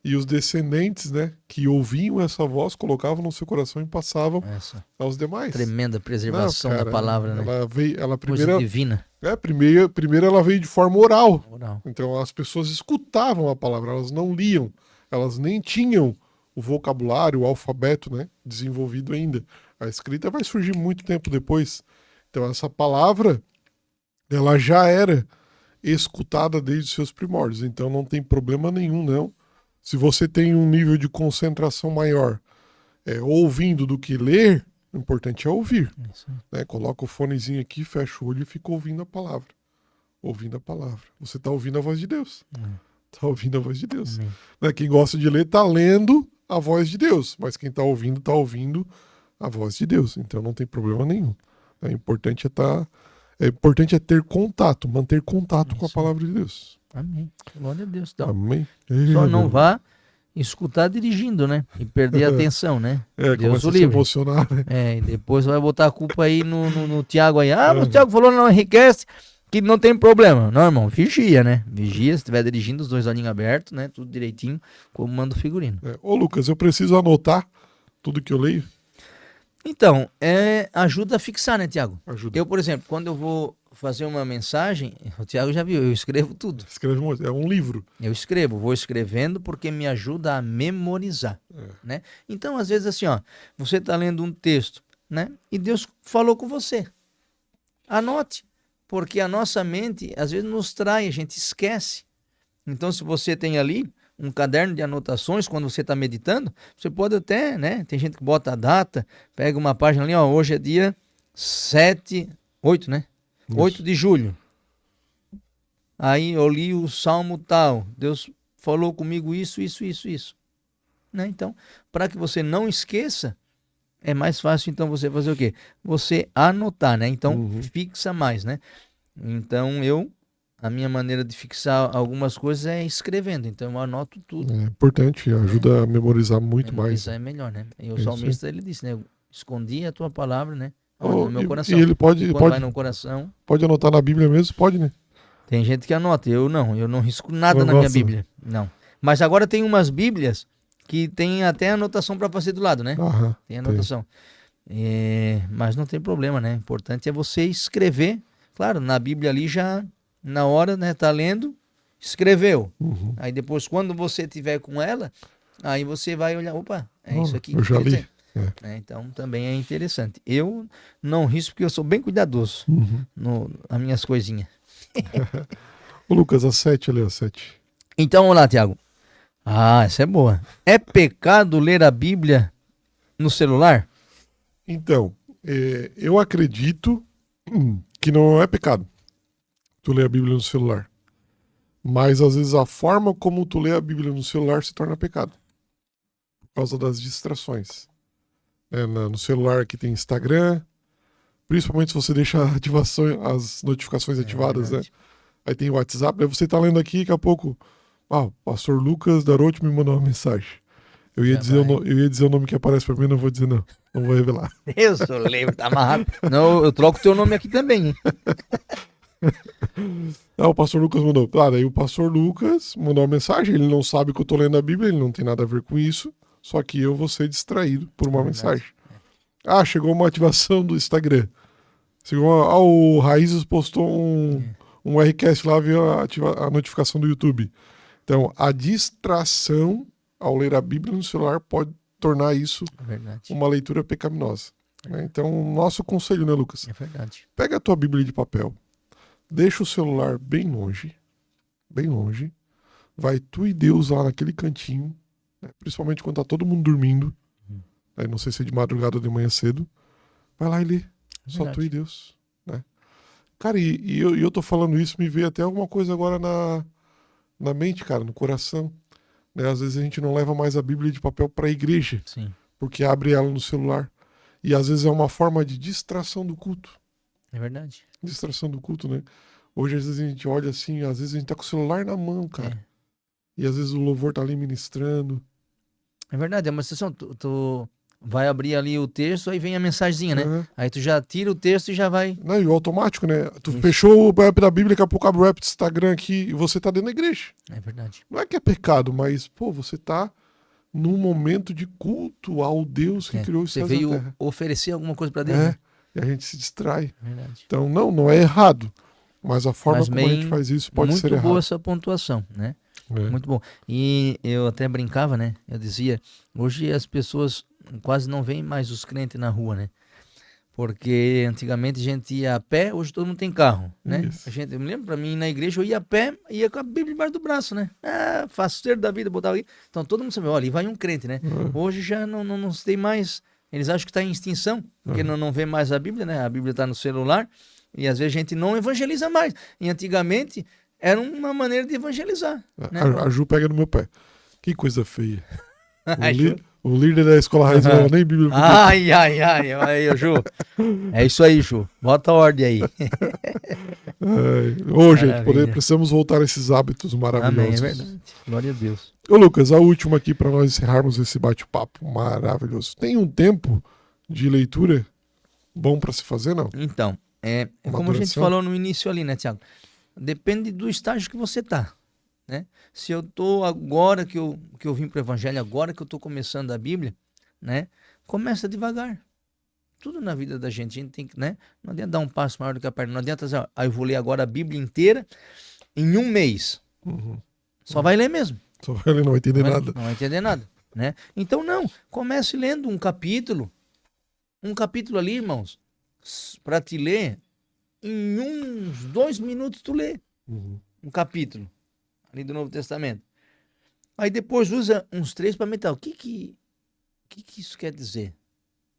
E os descendentes, né, que ouviam essa voz, colocavam no seu coração e passavam aos demais. Tremenda preservação da palavra, né? Ela Coisa primeiro, divina. Primeiro ela veio de forma oral. Oral. Então as pessoas escutavam a palavra, elas não liam, elas nem tinham o vocabulário, o alfabeto, né, desenvolvido ainda. A escrita vai surgir muito tempo depois. Então essa palavra, ela já era escutada desde os seus primórdios. Então não tem problema nenhum, não. Se você tem um nível de concentração maior ouvindo do que ler, o importante é ouvir. Né? Coloca o fonezinho aqui, fecha o olho e fica ouvindo a palavra. Ouvindo a palavra. Você está ouvindo a voz de Deus. Está ouvindo a voz de Deus. Né? Quem gosta de ler está lendo a voz de Deus. Mas quem está ouvindo a voz de Deus. Então não tem problema nenhum. O importante é ter contato, manter contato com a palavra de Deus. Amém. Glória a Deus. Então, Amém. só não vá escutar dirigindo, né? E perder a atenção, né? Deus o livre. Se emocionar, né? E depois vai botar a culpa aí no Tiago aí. Ah, mas o Tiago falou não enriquece, que não tem problema. Não, irmão, vigia, né? Vigia, se estiver dirigindo, os dois olhinhos abertos, né? Tudo direitinho, como manda o figurino. Ô, Lucas, eu preciso anotar tudo que eu leio? Então, ajuda a fixar, né, Tiago? Ajuda. Eu, por exemplo, quando eu vou fazer uma mensagem, o Tiago já viu, eu escrevo tudo. Escreve é um livro. Eu escrevo, vou escrevendo porque me ajuda a memorizar, né? Então, às vezes assim, ó, você está lendo um texto, né? E Deus falou com você. Anote, porque a nossa mente, às vezes, nos trai, a gente esquece. Então, se você tem ali um caderno de anotações, quando você está meditando, você pode até, né? Tem gente que bota a data, pega uma página ali, ó, hoje é dia 8, né? Isso. 8 de julho. Aí eu li o Salmo tal, Deus falou comigo isso. Né? Então, para que você não esqueça, é mais fácil então você fazer o quê? Você anotar, né? Então, fixa mais, né? Então, a minha maneira de fixar algumas coisas é escrevendo, então eu anoto tudo. É importante, ajuda a memorizar muito mais. Memorizar é melhor, né? E o Isso salmista, ele disse, né? Eu escondi a tua palavra, né? Oh, No meu coração. E ele pode, e quando vai no coração... Pode anotar na Bíblia mesmo? Pode, né? Tem gente que anota, eu não risco nada na minha Bíblia, não. Mas agora tem umas Bíblias que tem até anotação para fazer do lado, né? Tem anotação. Mas não tem problema, né? O importante é você escrever. Claro, na Bíblia ali já, na hora, né? Tá lendo, escreveu. Aí depois, quando você tiver com ela, aí você vai olhar, opa, isso aqui. Eu já li. Então também é interessante. Eu não risco porque eu sou bem cuidadoso nas minhas coisinhas. O Lucas, a 7 ali, a 7. Então, vamos lá, Tiago. Essa é boa. É pecado ler a Bíblia no celular? Então, eu acredito que não é pecado tu ler a Bíblia no celular. Mas, às vezes, a forma como tu lê a Bíblia no celular se torna pecado. Por causa das distrações. No celular aqui tem Instagram, principalmente se você deixa as notificações ativadas, né? Aí tem o WhatsApp, aí você tá lendo aqui, daqui a pouco, o pastor Lucas Darotti me mandou uma mensagem. Eu ia dizer o nome que aparece pra mim, não vou dizer não vou revelar. Eu sou livre, tá amarrado. Não, eu troco o teu nome aqui também, hein? O pastor Lucas mandou. Daí o pastor Lucas mandou uma mensagem, ele não sabe que eu tô lendo a Bíblia, ele não tem nada a ver com isso, só que eu vou ser distraído por uma mensagem. Chegou uma ativação do Instagram. O Raízes postou um Rcast lá, veio a notificação do YouTube. Então, a distração ao ler a Bíblia no celular pode tornar isso uma leitura pecaminosa. Né? Então, nosso conselho, né, Lucas? É verdade. Pega a tua Bíblia de papel, deixa o celular bem longe, vai tu e Deus lá naquele cantinho, né? Principalmente quando tá todo mundo dormindo, aí não sei se é de madrugada ou de manhã cedo, vai lá e lê, só tu e Deus, né? Cara, e eu tô falando isso, me veio até alguma coisa agora na mente, cara, no coração. Né? Às vezes a gente não leva mais a Bíblia de papel para a igreja, porque abre ela no celular. E às vezes é uma forma de distração do culto. É verdade. Distração do culto, né? Hoje às vezes a gente olha assim, às vezes a gente tá com o celular na mão, cara. E às vezes o louvor tá ali ministrando. É verdade, é uma situação, tu vai abrir ali o texto, aí vem a mensagenzinha, né? Aí tu já tira o texto e já vai... Não, e o automático, né? Tu fechou o app da Bíblia, daqui a pouco abre o app do Instagram aqui e você tá dentro da igreja. É verdade. Não é que é pecado, mas, você tá num momento de culto ao Deus que criou os céus e a terra. Você veio oferecer alguma coisa pra Deus, né? E a gente se distrai. Verdade. Então, não é errado, mas a forma como a gente faz isso pode ser errado. Muito boa essa pontuação, né? Muito bom. E eu até brincava, né? Eu dizia, hoje as pessoas quase não veem mais os crentes na rua, né? Porque antigamente a gente ia a pé, hoje todo mundo tem carro, né? Eu me lembro, pra mim, na igreja, eu ia a pé, ia com a Bíblia embaixo do braço, né? Faceiro da vida, botava aí. Então todo mundo sabe, olha, ali vai um crente, né? Hoje já não se tem mais, eles acham que está em extinção, porque não vê mais a Bíblia, né? A Bíblia está no celular, e às vezes a gente não evangeliza mais. E antigamente era uma maneira de evangelizar. Né? A Ju pega no meu pé. Que coisa feia. O líder da escola raiz não nem Bíblia. Ai, aí, Ju. É isso aí, Ju. Bota a ordem aí. Gente, precisamos voltar a esses hábitos maravilhosos. Amém, é verdade. Glória a Deus. Ô, Lucas, a última aqui para nós encerrarmos esse bate-papo maravilhoso. Tem um tempo de leitura bom para se fazer, não? Então, como a gente falou no início ali, né, Tiago? Depende do estágio que você tá. Né? Se eu tô agora que eu vim para o Evangelho, agora que eu tô começando a Bíblia, né? Começa devagar. Tudo na vida da gente tem que, né? Não adianta dar um passo maior do que a perna. Não adianta dizer, eu vou ler agora a Bíblia inteira em um mês. Só vai ler mesmo. Só vai ler, não vai entender nada. Não vai entender nada, né? Então, não. Comece lendo um capítulo. Um capítulo ali, irmãos, para te ler, em uns 2 minutos tu lê. Um capítulo ali do Novo Testamento. Aí depois usa uns 3 para meditar. O que isso quer dizer?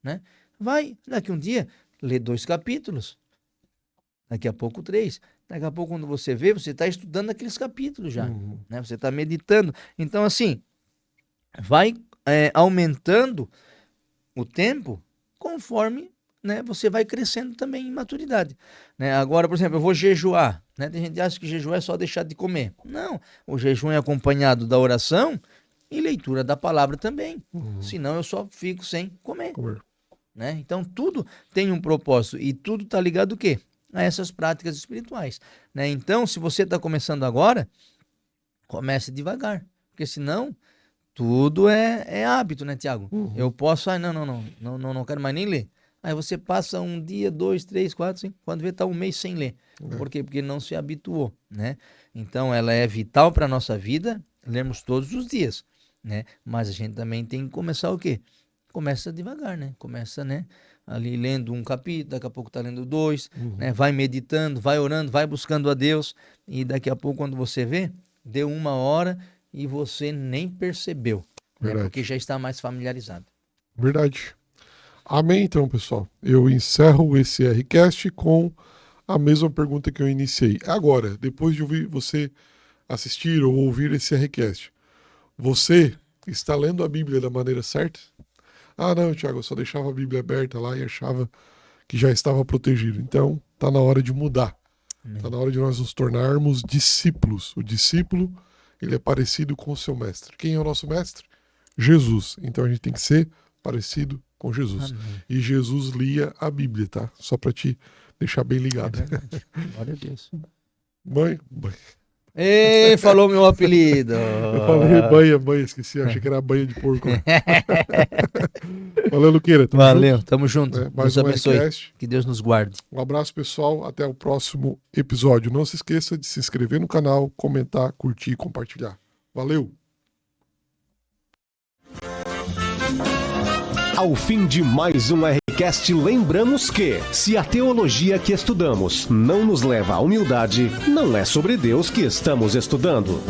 Né? Vai, daqui um dia, lê 2 capítulos. Daqui a pouco 3. Daqui a pouco, quando você vê, você está estudando aqueles capítulos já. Né? Você está meditando. Então, assim, vai aumentando o tempo conforme, né, você vai crescendo também em maturidade. Né? Agora, por exemplo, eu vou jejuar. Né? Tem gente que acha que jejuar é só deixar de comer. Não, o jejum é acompanhado da oração e leitura da palavra também. Senão eu só fico sem comer. Né? Então, tudo tem um propósito e tudo está ligado o quê? A essas práticas espirituais. Né? Então, se você está começando agora, comece devagar. Porque senão, tudo é hábito, né, Tiago? Eu posso, não quero mais nem ler. Aí você passa 1 dia, 2, 3, 4, 5, quando vê, está 1 mês sem ler. Por quê? Porque não se habituou, né? Então, ela é vital para a nossa vida, lermos todos os dias, né? Mas a gente também tem que começar o quê? Começa devagar, né? Começa, né? Ali lendo um capítulo, daqui a pouco está lendo 2, né? Vai meditando, vai orando, vai buscando a Deus, e daqui a pouco, quando você vê, deu 1 hora e você nem percebeu, né? Porque já está mais familiarizado. Verdade. Amém, então, pessoal. Eu encerro esse Rcast com a mesma pergunta que eu iniciei. Agora, depois de ouvir você assistir ou ouvir esse Rcast, você está lendo a Bíblia da maneira certa? Ah, não, Tiago, eu só deixava a Bíblia aberta lá e achava que já estava protegido. Então, está na hora de mudar. Está na hora de nós nos tornarmos discípulos. O discípulo, ele é parecido com o seu mestre. Quem é o nosso mestre? Jesus. Então, a gente tem que ser parecido com Jesus. Amém. E Jesus lia a Bíblia, tá? Só para te deixar bem ligado. Glória a Deus. Mãe. Ei, falou meu apelido. Eu falei banha, esqueci, achei que era banha de porco. Valeu, Luqueira. Tamo junto. Mais Deus abençoe. Rcast. Que Deus nos guarde. Um abraço, pessoal. Até o próximo episódio. Não se esqueça de se inscrever no canal, comentar, curtir e compartilhar. Valeu! Ao fim de mais um Rcast, lembramos que, se a teologia que estudamos não nos leva à humildade, não é sobre Deus que estamos estudando.